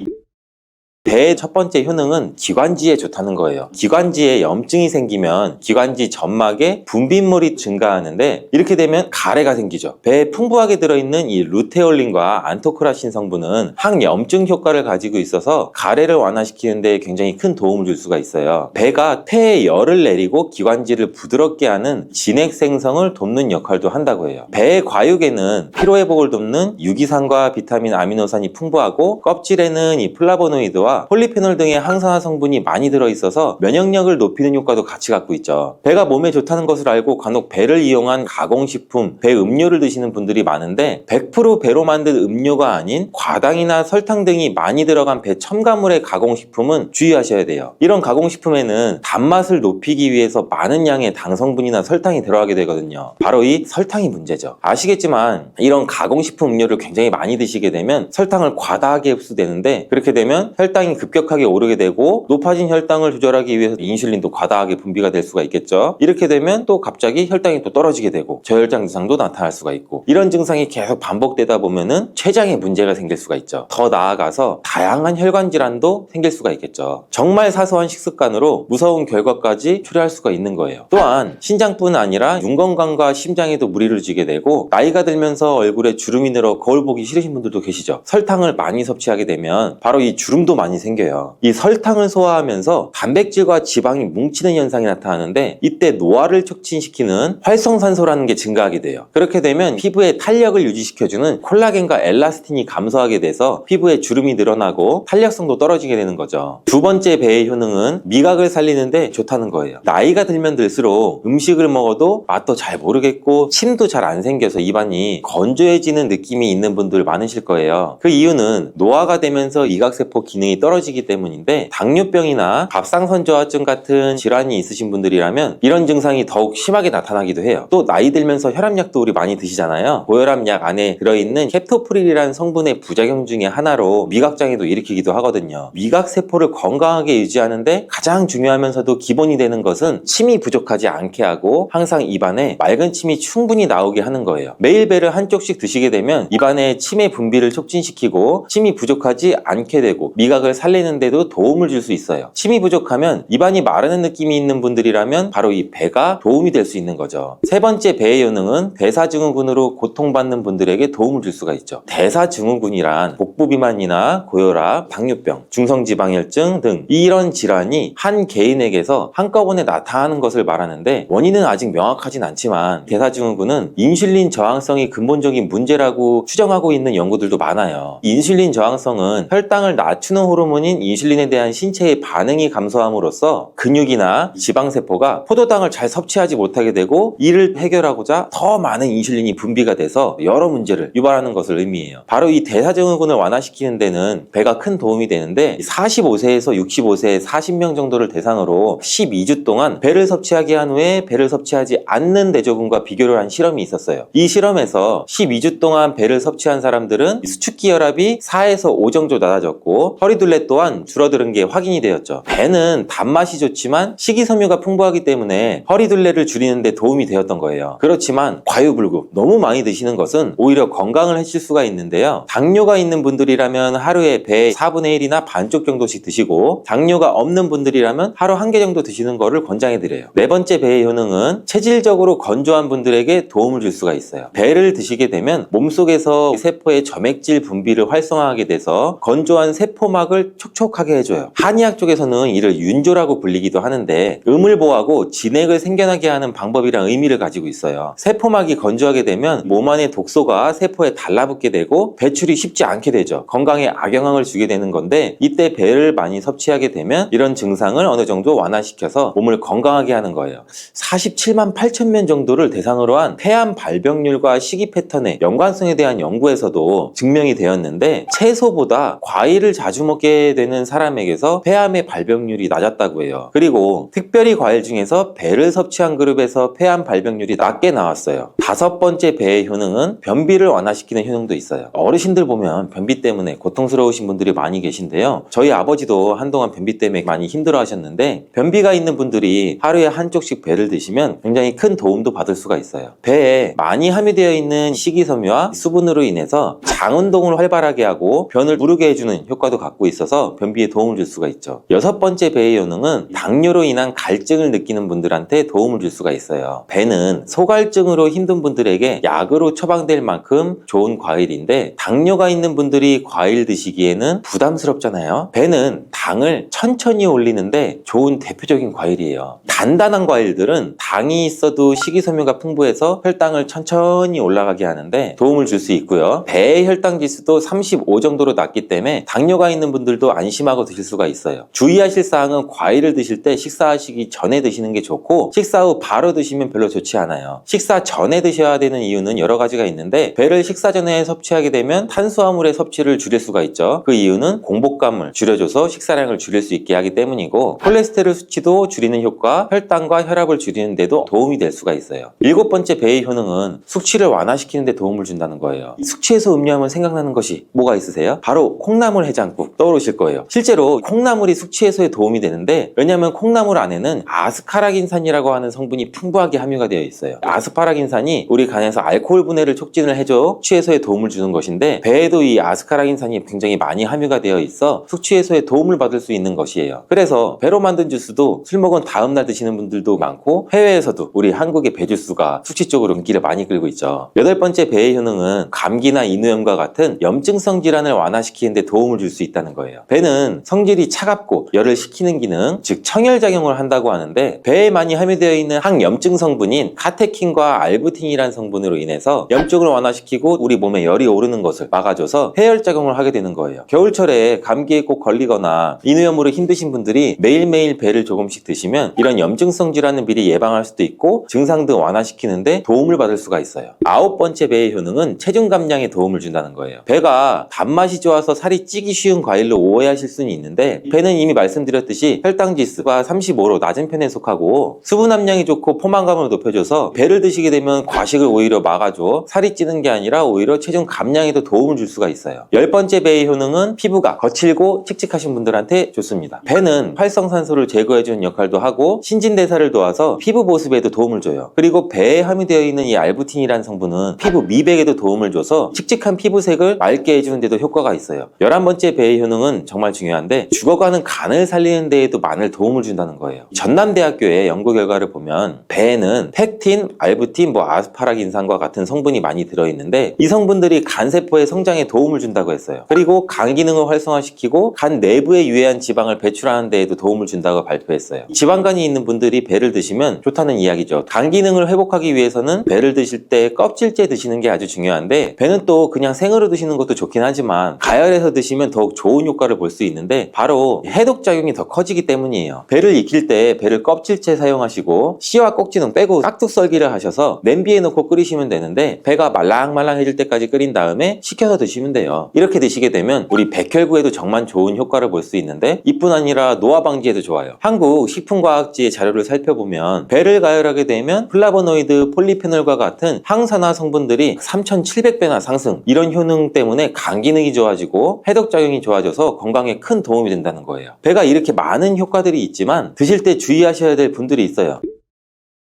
배의 첫 번째 효능은 기관지에 좋다는 거예요. 기관지에 염증이 생기면 기관지 점막에 분비물이 증가하는데 이렇게 되면 가래가 생기죠. 배에 풍부하게 들어있는 이 루테올린과 안토크라신 성분은 항염증 효과를 가지고 있어서 가래를 완화시키는 데 굉장히 큰 도움을 줄 수가 있어요. 배가 폐에 열을 내리고 기관지를 부드럽게 하는 진액 생성을 돕는 역할도 한다고 해요. 배의 과육에는 피로회복을 돕는 유기산과 비타민, 아미노산이 풍부하고 껍질에는 이 플라보노이드와 폴리페놀 등의 항산화 성분이 많이 들어있어서 면역력을 높이는 효과도 같이 갖고 있죠. 배가 몸에 좋다는 것을 알고 간혹 배를 이용한 가공식품, 배 음료를 드시는 분들이 많은데 100% 배로 만든 음료가 아닌 과당이나 설탕 등이 많이 들어간 배 첨가물의 가공식품은 주의하셔야 돼요. 이런 가공식품에는 단맛을 높이기 위해서 많은 양의 당 성분이나 설탕이 들어가게 되거든요. 바로 이 설탕이 문제죠. 아시겠지만 이런 가공식품 음료를 굉장히 많이 드시게 되면 설탕을 과다하게 흡수되는데 그렇게 되면 혈당이 급격하게 오르게 되고 높아진 혈당을 조절하기 위해서 인슐린도 과다하게 분비가 될 수가 있겠죠. 이렇게 되면 또 갑자기 혈당이 또 떨어지게 되고 저혈당 증상도 나타날 수가 있고 이런 증상이 계속 반복되다 보면은 췌장에 문제가 생길 수가 있죠. 더 나아가서 다양한 혈관 질환도 생길 수가 있겠죠. 정말 사소한 식습관으로 무서운 결과까지 초래할 수가 있는 거예요. 또한 신장뿐 아니라 눈 건강과 심장에도 무리를 주게 되고 나이가 들면서 얼굴에 주름이 늘어 거울 보기 싫으신 분들도 계시죠. 설탕을 많이 섭취하게 되면 바로 이 주름도 많이 생겨요. 이 설탕을 소화하면서 단백질과 지방이 뭉치는 현상이 나타나는데 이때 노화를 촉진시키는 활성산소라는 게 증가하게 돼요. 그렇게 되면 피부의 탄력을 유지시켜주는 콜라겐과 엘라스틴이 감소하게 돼서 피부에 주름이 늘어나고 탄력성도 떨어지게 되는 거죠. 두 번째 배의 효능은 미각을 살리는데 좋다는 거예요. 나이가 들면 들수록 음식을 먹어도 맛도 잘 모르겠고 침도 잘 안 생겨서 입안이 건조해지는 느낌이 있는 분들 많으실 거예요. 그 이유는 노화가 되면서 이각세포 기능이 떨어지기 때문인데 당뇨병이나 갑상선저하증 같은 질환이 있으신 분들이라면 이런 증상이 더욱 심하게 나타나기도 해요. 또 나이 들면서 혈압약도 우리 많이 드시잖아요. 고혈압약 안에 들어있는 캡토프릴이라는 성분의 부작용 중에 하나로 미각장애도 일으키기도 하거든요. 미각세포를 건강하게 유지하는데 가장 중요하면서도 기본이 되는 것은 침이 부족하지 않게 하고 항상 입안에 맑은 침이 충분히 나오게 하는 거예요. 매일 배를 한쪽씩 드시게 되면 입안에 침의 분비를 촉진시키고 침이 부족하지 않게 되고 미각을 살리는 데도 도움을 줄 수 있어요. 침이 부족하면 입안이 마르는 느낌이 있는 분들이라면 바로 이 배가 도움이 될 수 있는 거죠. 세 번째 배의 효능은 대사증후군으로 고통받는 분들에게 도움을 줄 수가 있죠. 대사증후군이란 복부비만이나 고혈압, 당뇨병, 중성지방혈증 등 이런 질환이 한 개인에게서 한꺼번에 나타나는 것을 말하는데 원인은 아직 명확하진 않지만 대사증후군은 인슐린 저항성이 근본적인 문제라고 추정하고 있는 연구들도 많아요. 인슐린 저항성은 혈당을 낮추는 호르몬인 인슐린에 대한 신체의 반응이 감소함으로써 근육이나 지방세포가 포도당을 잘 섭취하지 못하게 되고 이를 해결하고자 더 많은 인슐린이 분비가 돼서 여러 문제를 유발하는 것을 의미해요. 바로 이 대사증후군을 완화시키는 데는 배가 큰 도움이 되는데 45세에서 65세 40명 정도를 대상으로 12주 동안 배를 섭취하게 한 후에 배를 섭취하지 않는 대조군과 비교를 한 실험이 있었어요. 이 실험에서 12주 동안 배를 섭취한 사람들은 수축기 혈압이 4에서 5 정도 낮아졌고 허리둘레 또한 줄어드는 게 확인이 되었죠. 배는 단맛이 좋지만 식이섬유가 풍부하기 때문에 허리둘레를 줄이는 데 도움이 되었던 거예요. 그렇지만 과유불급 너무 많이 드시는 것은 오히려 건강을 해칠 수가 있는데요. 당뇨가 있는 분들이라면 하루에 배 4분의 1이나 반쪽 정도씩 드시고 당뇨가 없는 분들이라면 하루 1개 정도 드시는 거를 권장해드려요. 네 번째 배의 효능은 체질적으로 건조한 분들에게 도움을 줄 수가 있어요. 배를 드시게 되면 몸속에서 세포의 점액질 분비를 활성화하게 돼서 건조한 세포막을 촉촉하게 해줘요. 한의학 쪽에서는 이를 윤조라고 불리기도 하는데 음을 보하고 진액을 생겨나게 하는 방법이란 의미를 가지고 있어요. 세포막이 건조하게 되면 몸 안의 독소가 세포에 달라붙게 되고 배출이 쉽지 않게 되죠. 건강에 악영향을 주게 되는 건데 이때 배를 많이 섭취하게 되면 이런 증상을 어느 정도 완화시켜서 몸을 건강하게 하는 거예요. 47만 8천 명 정도를 대상으로 한 폐암 발병률과 식이 패턴의 연관성에 대한 연구에서도 증명이 되었는데 채소보다 과일을 자주 먹게 되는 사람에게서 폐암의 발병률이 낮았다고 해요. 그리고 특별히 과일 중에서 배를 섭취한 그룹에서 폐암 발병률이 낮게 나왔어요. 다섯 번째 배의 효능은 변비를 완화시키는 효능도 있어요. 어르신들 보면 변비 변비 때문에 고통스러우신 분들이 많이 계신데요. 저희 아버지도 한동안 변비 때문에 많이 힘들어 하셨는데, 변비가 있는 분들이 하루에 한쪽씩 배를 드시면 굉장히 큰 도움도 받을 수가 있어요. 배에 많이 함유되어 있는 식이섬유와 수분으로 인해서 장 운동을 활발하게 하고 변을 무르게 해주는 효과도 갖고 있어서 변비에 도움을 줄 수가 있죠. 여섯 번째 배의 효능은 당뇨로 인한 갈증을 느끼는 분들한테 도움을 줄 수가 있어요. 배는 소갈증으로 힘든 분들에게 약으로 처방될 만큼 좋은 과일인데, 당뇨가 있는 분들이 과일 드시기에는 부담스럽잖아요. 배는 당을 천천히 올리는데 좋은 대표적인 과일이에요. 단단한 과일들은 당이 있어도 식이섬유가 풍부해서 혈당을 천천히 올라가게 하는데 도움을 줄 수 있고요. 배의 혈당 지수도 35 정도로 낮기 때문에 당뇨가 있는 분들도 안심하고 드실 수가 있어요. 주의하실 사항은 과일을 드실 때 식사하시기 전에 드시는 게 좋고, 식사 후 바로 드시면 별로 좋지 않아요. 식사 전에 드셔야 되는 이유는 여러 가지가 있는데, 배를 식사 전에 섭취하게 되면 탄수화물의 섭취를 줄일 수가 있죠. 그 이유는 공복감을 줄여줘서 식사량을 줄일 수 있게 하기 때문이고, 콜레스테롤 수치도 줄이는 효과, 혈당과 혈압을 줄이는 데도 도움이 될 수가 있어요. 일곱 번째 배의 효능은 숙취를 완화시키는 데 도움을 준다는 거예요. 숙취해소 음료하면 생각나는 것이 뭐가 있으세요? 바로 콩나물 해장국 떠오르실 거예요. 실제로 콩나물이 숙취 해소에 도움이 되는데, 왜냐하면 콩나물 안에는 아스파라긴산이라고 하는 성분이 풍부하게 함유가 되어 있어요. 아스파라긴산이 우리 간에서 알코올 분해를 촉진을 해줘 숙취 해소에 도움을 주는 것인데, 배에도 이 아스파라긴산이 굉장히 많이 함유가 되어 있어 숙취 해소에 도움을 받을 수 있는 것이에요. 그래서 배로 만든 주스도 술 먹은 다음날 드시는 분들도 많고, 해외에서도 우리 한국의 배 주스가 숙취 쪽으로 인기를 많이 끌고 있죠. 여덟 번째 배의 효능은 감기나 인후염과 같은 염증성 질환을 완화시키는 데 도움을 줄 수 있다는 거예요. 배는 성질이 차갑고 열을 식히는 기능, 즉 청열작용을 한다고 하는데, 배에 많이 함유되어 있는 항염증 성분인 카테킨과 알부틴이라는 성분으로 인해서 염증을 완화시키고 우리 몸에 열이 오르는 것을 막아줘서 해열작용을 하게 되는 거예요. 겨울철에 감기에 꼭 걸리거나 인후염으로 힘드신 분들이 매일매일 배를 조금씩 드시면 이런 염증성 질환을 미리 예방할 수도 있고, 증상 등 완화시키는데 도움을 받을 수가 있어요. 아홉 번째 배의 효능은 체중 감량에 도움을 준다는 거예요. 배가 단맛이 좋아서 살이 찌기 쉬운 과일로 오해하실 수는 있는데, 배는 이미 말씀드렸듯이 혈당 지수가 35로 낮은 편에 속하고 수분 함량이 좋고 포만감을 높여줘서 배를 드시게 되면 과식을 오히려 막아줘 살이 찌는 게 아니라 오히려 체중 감량에도 도움을 줄 수가 있어요. 열 번째 배의 효능은 피부가 거칠고 칙칙하신 분들한테 좋습니다. 배는 활성산소를 제거해주는 역할도 하고 신진대사를 도와서 피부 보습에도 도움을 줘요. 그리고 배에 함유되어 있는 이 알부틴이라는 성분은 피부 미백에도 도움을 줘서 칙칙한 피부색을 맑게 해주는 데도 효과가 있어요. 11번째 배의 효능은 정말 중요한데, 죽어가는 간을 살리는 데에도 많은 도움을 준다는 거예요. 전남대학교의 연구 결과를 보면 배에는 팩틴, 알부틴, 아스파라긴산과 같은 성분이 많이 들어있는데, 이 성분들이 간세포의 성장에 도움을 준다고 했어요. 그리고 간 기능을 활성화시키고 간 내부에 유해한 지방을 배출하는 데에도 도움을 준다고 발표했어요. 지방간이 있는 분들이 배를 드시면 좋다는 이야기죠. 간 기능을 회복하기 위해서는 배를 드실 때 껍질째 드시는 게 아주 중요한데, 배는 또 그냥 생으로 드시는 것도 좋긴 하지만 가열해서 드시면 더욱 좋은 효과를 볼 수 있는데, 바로 해독작용이 더 커지기 때문이에요. 배를 익힐 때 배를 껍질째 사용하시고 씨와 꼭지는 빼고 깍둑 썰기를 하셔서 냄비에 넣고 끓이시면 되는데, 배가 말랑말랑해질 때까지 끓인 다음에 식혀서 드시면 돼요. 이렇게 드시게 되면 우리 백혈구에도 정말 좋은 효과를 볼 수 있는데, 이뿐 아니라 노화 방지에도 좋아요. 한국 식품과학지의 자료를 살펴보면 배를 가열하게 되면 플라보노이드, 폴리페놀과 같은 항산화 성분들이 3,700배나 상승, 이런 효능 때문에 간 기능이 좋아지고 해독작용이 좋아져서 건강에 큰 도움이 된다는 거예요. 배가 이렇게 많은 효과들이 있지만 드실 때 주의하셔야 될 분들이 있어요.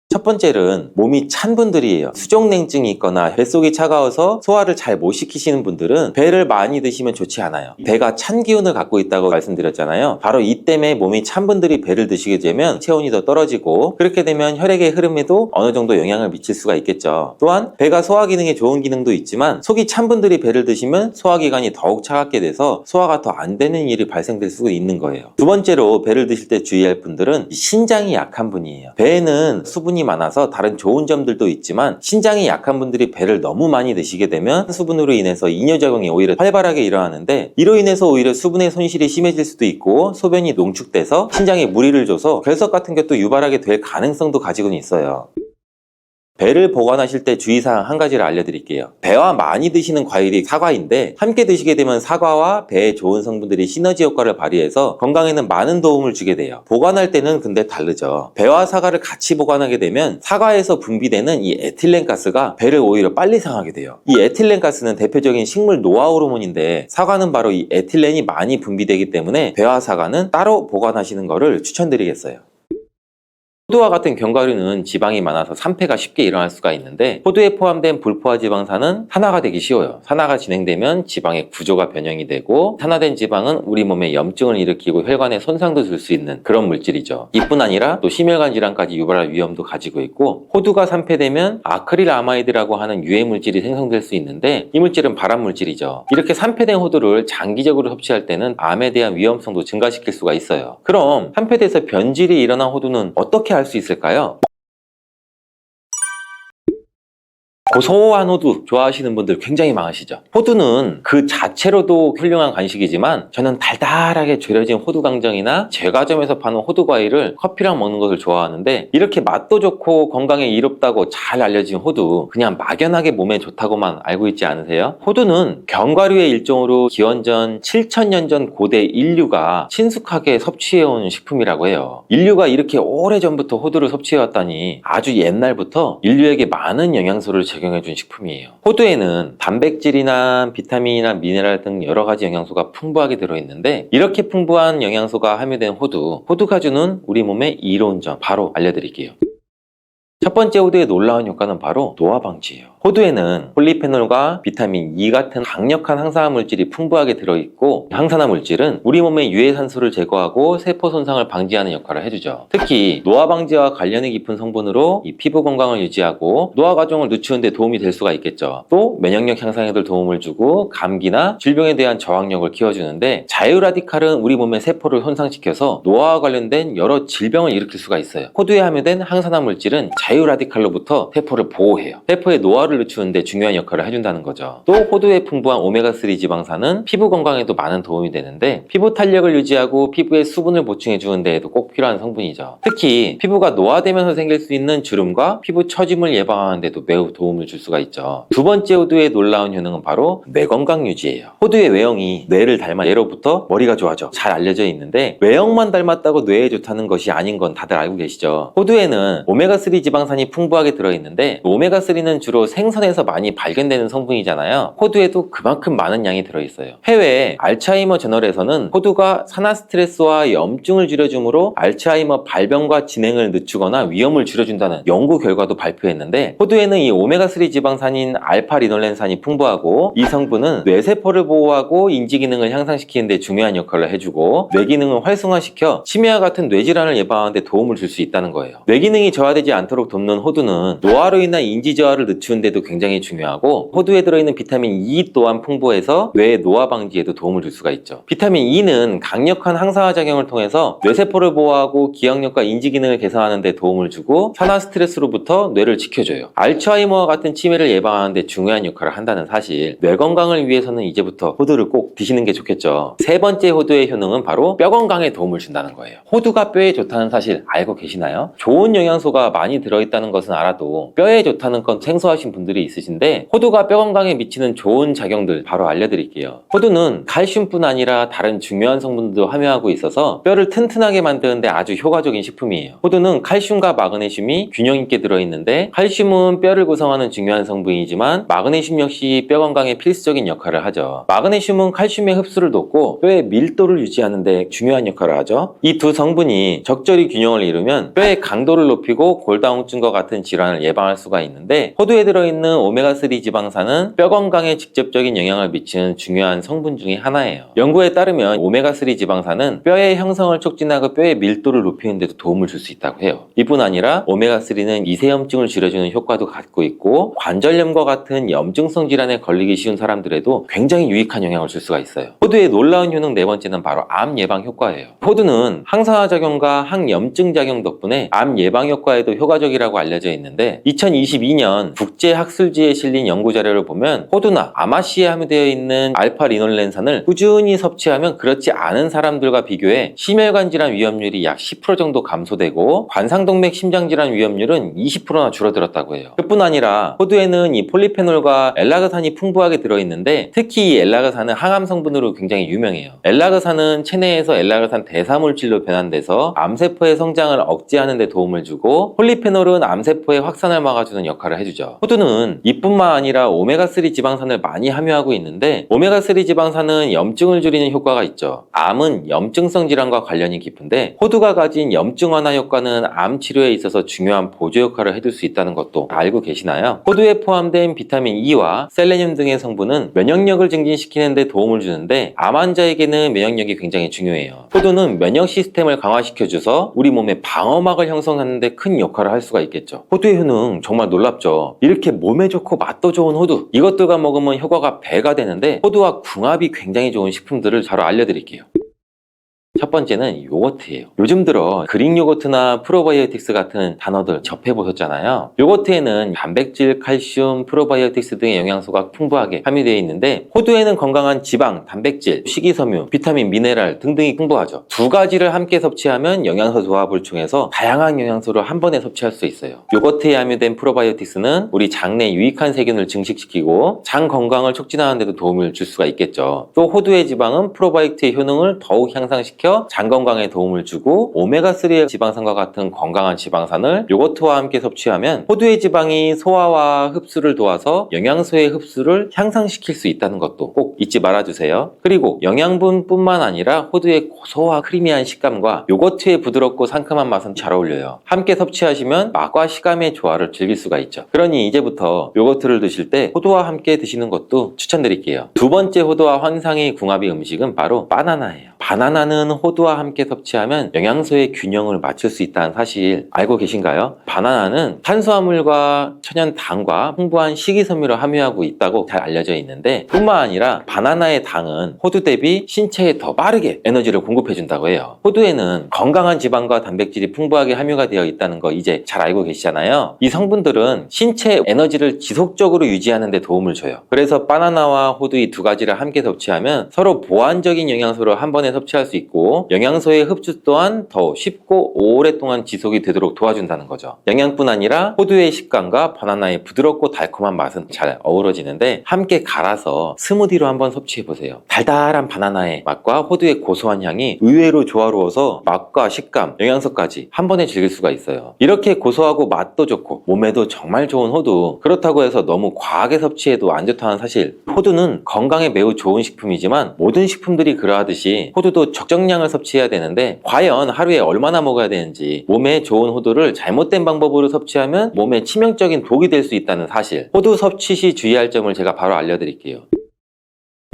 첫 번째는 몸이 찬 분들이에요. 수족냉증이 있거나 뱃속이 차가워서 소화를 잘 못 시키시는 분들은 배를 많이 드시면 좋지 않아요. 배가 찬 기운을 갖고 있다고 말씀드렸잖아요. 바로 이 때문에 몸이 찬 분들이 배를 드시게 되면 체온이 더 떨어지고, 그렇게 되면 혈액의 흐름에도 어느 정도 영향을 미칠 수가 있겠죠. 또한 배가 소화 기능에 좋은 기능도 있지만, 속이 찬 분들이 배를 드시면 소화기관이 더욱 차갑게 돼서 소화가 더 안 되는 일이 발생될 수도 있는 거예요. 두 번째로 배를 드실 때 주의할 분들은 신장이 약한 분이에요. 배에는 수분이 많아서 다른 좋은 점들도 있지만, 신장이 약한 분들이 배를 너무 많이 드시게 되면 수분으로 인해서 이뇨작용이 오히려 활발하게 일어나는데, 이로 인해서 오히려 수분의 손실이 심해질 수도 있고 소변이 농축돼서 신장에 무리를 줘서 결석 같은 것도 유발하게 될 가능성도 가지고는 있어요. 배를 보관하실 때 주의사항 한 가지를 알려드릴게요. 배와 많이 드시는 과일이 사과인데 함께 드시게 되면 사과와 배에 좋은 성분들이 시너지 효과를 발휘해서 건강에는 많은 도움을 주게 돼요. 보관할 때는 근데 다르죠. 배와 사과를 같이 보관하게 되면 사과에서 분비되는 이 에틸렌 가스가 배를 오히려 빨리 상하게 돼요. 이 에틸렌 가스는 대표적인 식물 노화 호르몬인데 사과는 바로 이 에틸렌이 많이 분비되기 때문에 배와 사과는 따로 보관하시는 거를 추천드리겠어요. 호두와 같은 견과류는 지방이 많아서 산패가 쉽게 일어날 수가 있는데 호두에 포함된 불포화 지방산은 산화가 되기 쉬워요. 산화가 진행되면 지방의 구조가 변형이 되고 산화된 지방은 우리 몸에 염증을 일으키고 혈관에 손상도 줄 수 있는 그런 물질이죠. 이뿐 아니라 또 심혈관 질환까지 유발할 위험도 가지고 있고 호두가 산패되면 아크릴아마이드라고 하는 유해 물질이 생성될 수 있는데 이 물질은 발암 물질이죠. 이렇게 산패된 호두를 장기적으로 섭취할 때는 암에 대한 위험성도 증가시킬 수가 있어요. 그럼 산패돼서 변질이 일어난 호두는 어떻게 할 수 있을까요? 고소한 호두 좋아하시는 분들 굉장히 많으시죠. 호두는 그 자체로도 훌륭한 간식이지만 저는 달달하게 졸여진 호두 강정이나 제과점에서 파는 호두 과일을 커피랑 먹는 것을 좋아하는데 이렇게 맛도 좋고 건강에 이롭다고 잘 알려진 호두 그냥 막연하게 몸에 좋다고만 알고 있지 않으세요? 호두는 견과류의 일종으로 기원전 7000년 전 고대 인류가 친숙하게 섭취해온 식품이라고 해요. 인류가 이렇게 오래전부터 호두를 섭취해왔다니 아주 옛날부터 인류에게 많은 영양소를 적용해준 식품이에요. 호두에는 단백질이나 비타민이나 미네랄 등 여러 가지 영양소가 풍부하게 들어있는데 이렇게 풍부한 영양소가 함유된 호두가 주는 우리 몸에 이로운 점 바로 알려드릴게요. 첫 번째 호두의 놀라운 효과는 바로 노화 방지예요. 호두에는 폴리페놀과 비타민 E 같은 강력한 항산화 물질이 풍부하게 들어있고 항산화 물질은 우리 몸의 유해산소를 제거하고 세포 손상을 방지하는 역할을 해주죠. 특히 노화 방지와 관련이 깊은 성분으로 이 피부 건강을 유지하고 노화 과정을 늦추는 데 도움이 될 수가 있겠죠. 또 면역력 향상에도 도움을 주고 감기나 질병에 대한 저항력을 키워주는데 자유라디칼은 우리 몸의 세포를 손상시켜서 노화와 관련된 여러 질병을 일으킬 수가 있어요. 호두에 함유된 항산화 물질은 자유라디칼로부터 세포를 보호해요. 세포의 노화를 늦추는데 중요한 역할을 해준다는 거죠. 또 호두에 풍부한 오메가3 지방산은 피부 건강에도 많은 도움이 되는데 피부 탄력을 유지하고 피부에 수분을 보충해 주는 데에도 꼭 필요한 성분이죠. 특히 피부가 노화되면서 생길 수 있는 주름과 피부 처짐을 예방하는 데도 매우 도움을 줄 수가 있죠. 두 번째 호두의 놀라운 효능은 바로 뇌 건강 유지예요. 호두의 외형이 뇌를 닮아 예로부터 머리가 좋아져 잘 알려져 있는데 외형만 닮았다고 뇌에 좋다는 것이 아닌 건 다들 알고 계시죠. 호두에는 오메가3 지방산이 풍부하게 들어있는데 오메가3는 주로 생선에서 많이 발견되는 성분이잖아요. 호두에도 그만큼 많은 양이 들어있어요. 해외 알츠하이머 저널에서는 호두가 산화 스트레스와 염증을 줄여주므로 알츠하이머 발병과 진행을 늦추거나 위험을 줄여준다는 연구 결과도 발표했는데 호두에는 이 오메가3 지방산인 알파리놀렌산이 풍부하고 이 성분은 뇌세포를 보호하고 인지 기능을 향상시키는 데 중요한 역할을 해주고 뇌 기능을 활성화시켜 치매와 같은 뇌질환을 예방하는 데 도움을 줄 수 있다는 거예요. 뇌 기능이 저하되지 않도록 돕는 호두는 노화로 인한 인지 저하를 늦추는 데도 굉장히 중요하고 호두에 들어있는 비타민 E 또한 풍부해서 뇌의 노화 방지에도 도움을 줄 수가 있죠. 비타민 E는 강력한 항산화 작용을 통해서 뇌세포를 보호하고 기억력과 인지 기능을 개선하는 데 도움을 주고 산화 스트레스로부터 뇌를 지켜줘요. 알츠하이머와 같은 치매를 예방하는 데 중요한 역할을 한다는 사실, 뇌 건강을 위해서는 이제부터 호두를 꼭 드시는 게 좋겠죠. 세 번째 호두의 효능은 바로 뼈 건강에 도움을 준다는 거예요. 호두가 뼈에 좋다는 사실 알고 계시나요? 좋은 영양소가 많이 들어있다는 것은 알아도 뼈에 좋다는 건 생소하신 분들이 있으신데 호두가 뼈 건강에 미치는 좋은 작용들 바로 알려드릴게요. 호두는 칼슘뿐 아니라 다른 중요한 성분들도 함유하고 있어서 뼈를 튼튼하게 만드는데 아주 효과적인 식품이에요. 호두는 칼슘과 마그네슘이 균형 있게 들어있는데 칼슘은 뼈를 구성하는 중요한 성분이지만 마그네슘 역시 뼈 건강에 필수적인 역할을 하죠. 마그네슘은 칼슘의 흡수를 돕고 뼈의 밀도를 유지하는 데 중요한 역할을 하죠. 이 두 성분이 적절히 균형을 이루면 뼈의 강도를 높이고 골다공증과 같은 질환을 예방할 수가 있는데 호두에 들어있는 오메가3 지방산은 뼈 건강에 직접적인 영향을 미치는 중요한 성분 중에 하나예요. 연구에 따르면 오메가3 지방산은 뼈의 형성을 촉진하고 뼈의 밀도를 높이는 데도 도움을 줄 수 있다고 해요. 이뿐 아니라 오메가3는 이세염증을 줄여주는 효과도 갖고 있고 관절염과 같은 염증성 질환에 걸리기 쉬운 사람들에도 굉장히 유익한 영향을 줄 수가 있어요. 호두의 놀라운 효능 네 번째는 바로 암 예방 효과예요. 호두는 항산화 작용과 항염증 작용 덕분에 암 예방 효과에도 효과적이라고 알려져 있는데 2022년 국제 학술지에 실린 연구 자료를 보면 호두나 아마씨에 함유되어 있는 알파-리놀렌산을 꾸준히 섭취하면 그렇지 않은 사람들과 비교해 심혈관 질환 위험률이 약 10% 정도 감소되고 관상동맥 심장질환 위험률은 20%나 줄어들었다고 해요. 그뿐 아니라 호두에는 이 폴리페놀과 엘라그산이 풍부하게 들어있는데 특히 이 엘라그산은 항암 성분으로 굉장히 유명해요. 엘라그산은 체내에서 엘라그산 대사물질로 변환돼서 암세포의 성장을 억제하는 데 도움을 주고 폴리페놀은 암세포의 확산을 막아주는 역할을 해주죠. 호두는 이뿐만 아니라 오메가3 지방산을 많이 함유하고 있는데 오메가3 지방산은 염증을 줄이는 효과가 있죠. 암은 염증성 질환과 관련이 깊은데 호두가 가진 염증 완화 효과는 암 치료에 있어서 중요한 보조 역할을 해줄 수 있다는 것도 알고 계시나요? 호두에 포함된 비타민 E와 셀레늄 등의 성분은 면역력을 증진시키는 데 도움을 주는데 암 환자에게는 면역력이 굉장히 중요해요. 호두는 면역 시스템을 강화시켜줘서 우리 몸의 방어막을 형성하는 데 큰 역할을 할 수가 있겠죠. 호두의 효능 정말 놀랍죠. 이렇게 몸에 좋고 맛도 좋은 호두, 이것들과 먹으면 효과가 배가 되는데 호두와 궁합이 굉장히 좋은 식품들을 바로 알려드릴게요. 첫 번째는 요거트예요. 요즘 들어 그릭 요거트나 프로바이오틱스 같은 단어들 접해보셨잖아요. 요거트에는 단백질, 칼슘, 프로바이오틱스 등의 영양소가 풍부하게 함유되어 있는데 호두에는 건강한 지방, 단백질, 식이섬유, 비타민, 미네랄 등등이 풍부하죠. 두 가지를 함께 섭취하면 영양소 조합을 통해서 다양한 영양소를 한 번에 섭취할 수 있어요. 요거트에 함유된 프로바이오틱스는 우리 장내 유익한 세균을 증식시키고 장 건강을 촉진하는 데도 도움을 줄 수가 있겠죠. 또 호두의 지방은 프로바이오틱스의 효능을 더욱 향상시켜 장 건강에 도움을 주고 오메가3의 지방산과 같은 건강한 지방산을 요거트와 함께 섭취하면 호두의 지방이 소화와 흡수를 도와서 영양소의 흡수를 향상시킬 수 있다는 것도 꼭 잊지 말아주세요. 그리고 영양분뿐만 아니라 호두의 고소와 크리미한 식감과 요거트의 부드럽고 상큼한 맛은 잘 어울려요. 함께 섭취하시면 맛과 식감의 조화를 즐길 수가 있죠. 그러니 이제부터 요거트를 드실 때 호두와 함께 드시는 것도 추천드릴게요. 두 번째 호두와 환상의 궁합의 음식은 바로 바나나예요. 바나나는 호두와 함께 섭취하면 영양소의 균형을 맞출 수 있다는 사실 알고 계신가요? 바나나는 탄수화물과 천연당과 풍부한 식이섬유를 함유하고 있다고 잘 알려져 있는데 뿐만 아니라 바나나의 당은 호두 대비 신체에 더 빠르게 에너지를 공급해 준다고 해요. 호두에는 건강한 지방과 단백질이 풍부하게 함유가 되어 있다는 거 이제 잘 알고 계시잖아요. 이 성분들은 신체의 에너지를 지속적으로 유지하는 데 도움을 줘요. 그래서 바나나와 호두 이 두 가지를 함께 섭취하면 서로 보완적인 영양소를 한 번에 섭취할 수 있고 영양소의 흡수 또한 더 쉽고 오랫동안 지속이 되도록 도와준다는 거죠. 영양뿐 아니라 호두의 식감과 바나나의 부드럽고 달콤한 맛은 잘 어우러지는데 함께 갈아서 스무디로 한번 섭취해보세요. 달달한 바나나의 맛과 호두의 고소한 향이 의외로 조화로워서 맛과 식감, 영양소까지 한 번에 즐길 수가 있어요. 이렇게 고소하고 맛도 좋고 몸에도 정말 좋은 호두, 그렇다고 해서 너무 과하게 섭취해도 안 좋다는 사실. 호두는 건강에 매우 좋은 식품이지만 모든 식품들이 그러하듯이 호두도 적정량을 섭취해야 되는데 과연 하루에 얼마나 먹어야 되는지, 몸에 좋은 호두를 잘못된 방법으로 섭취하면 몸에 치명적인 독이 될 수 있다는 사실, 호두 섭취 시 주의할 점을 제가 바로 알려드릴게요.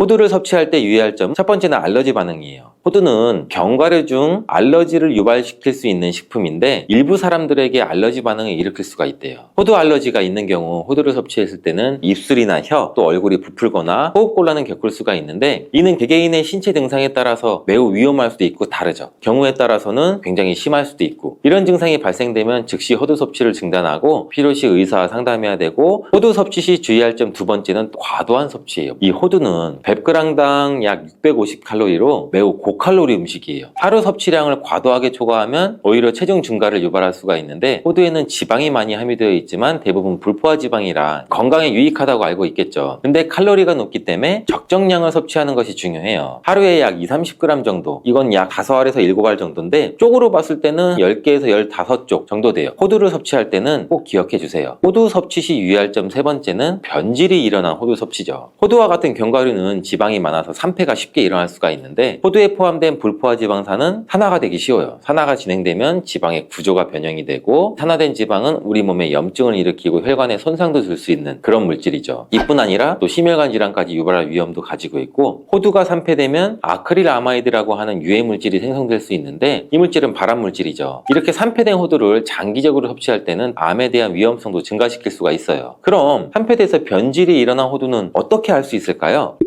호두를 섭취할 때 유의할 점, 첫 번째는 알러지 반응이에요. 호두는 견과류 중 알러지를 유발시킬 수 있는 식품인데 일부 사람들에게 알러지 반응을 일으킬 수가 있대요. 호두 알러지가 있는 경우 호두를 섭취했을 때는 입술이나 혀, 또 얼굴이 부풀거나 호흡곤란을 겪을 수가 있는데 이는 개개인의 신체 증상에 따라서 매우 위험할 수도 있고 다르죠. 경우에 따라서는 굉장히 심할 수도 있고, 이런 증상이 발생되면 즉시 호두 섭취를 중단하고 필요시 의사와 상담해야 되고, 호두 섭취 시 주의할 점 두 번째는 과도한 섭취예요. 이 호두는 100g당 약 650칼로리로 매우 고칼로리 음식이에요. 하루 섭취량을 과도하게 초과하면 오히려 체중 증가를 유발할 수가 있는데 호두에는 지방이 많이 함유되어 있지만 대부분 불포화 지방이라 건강에 유익하다고 알고 있겠죠. 근데 칼로리가 높기 때문에 적정량을 섭취하는 것이 중요해요. 하루에 약 2-30g 정도, 이건 약 5알에서 7알 정도인데 쪽으로 봤을 때는 10개에서 15쪽 정도 돼요. 호두를 섭취할 때는 꼭 기억해 주세요. 호두 섭취 시 유의할 점 세 번째는 변질이 일어난 호두 섭취죠. 호두와 같은 견과류는 지방이 많아서 산패가 쉽게 일어날 수가 있는데 호두에 포함된 불포화 지방산은 산화가 되기 쉬워요. 산화가 진행되면 지방의 구조가 변형이 되고 산화된 지방은 우리 몸에 염증을 일으키고 혈관에 손상도 줄 수 있는 그런 물질이죠. 이뿐 아니라 또 심혈관 질환까지 유발할 위험도 가지고 있고, 호두가 산패되면 아크릴아마이드라고 하는 유해 물질이 생성될 수 있는데 이 물질은 발암 물질이죠. 이렇게 산패된 호두를 장기적으로 섭취할 때는 암에 대한 위험성도 증가시킬 수가 있어요. 그럼 산패돼서 변질이 일어난 호두는 어떻게 알 수 있을까요?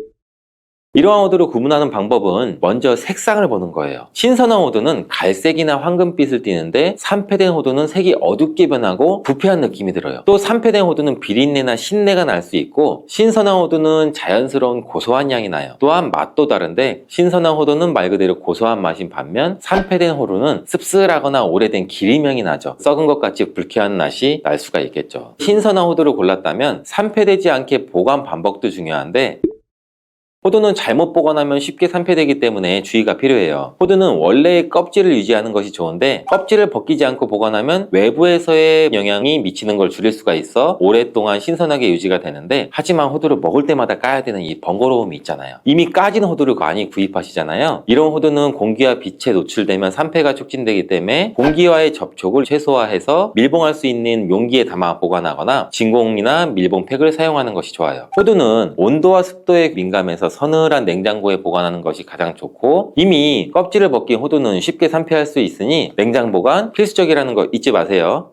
이러한 호두를 구분하는 방법은 먼저 색상을 보는 거예요. 신선한 호두는 갈색이나 황금빛을 띠는데 산패된 호두는 색이 어둡게 변하고 부패한 느낌이 들어요. 또 산패된 호두는 비린내나 신내가 날 수 있고 신선한 호두는 자연스러운 고소한 향이 나요. 또한 맛도 다른데 신선한 호두는 말 그대로 고소한 맛인 반면 산패된 호두는 씁쓸하거나 오래된 기름향이 나죠. 썩은 것 같이 불쾌한 맛이 날 수가 있겠죠. 신선한 호두를 골랐다면 산패되지 않게 보관 방법도 중요한데 호두는 잘못 보관하면 쉽게 산패되기 때문에 주의가 필요해요. 호두는 원래의 껍질을 유지하는 것이 좋은데 껍질을 벗기지 않고 보관하면 외부에서의 영향이 미치는 걸 줄일 수가 있어 오랫동안 신선하게 유지가 되는데 하지만 호두를 먹을 때마다 까야 되는 이 번거로움이 있잖아요. 이미 까진 호두를 많이 구입하시잖아요. 이런 호두는 공기와 빛에 노출되면 산패가 촉진되기 때문에 공기와의 접촉을 최소화해서 밀봉할 수 있는 용기에 담아 보관하거나 진공이나 밀봉팩을 사용하는 것이 좋아요. 호두는 온도와 습도에 민감해서 서늘한 냉장고에 보관하는 것이 가장 좋고 이미 껍질을 벗긴 호두는 쉽게 산패할 수 있으니 냉장 보관 필수적이라는 거 잊지 마세요.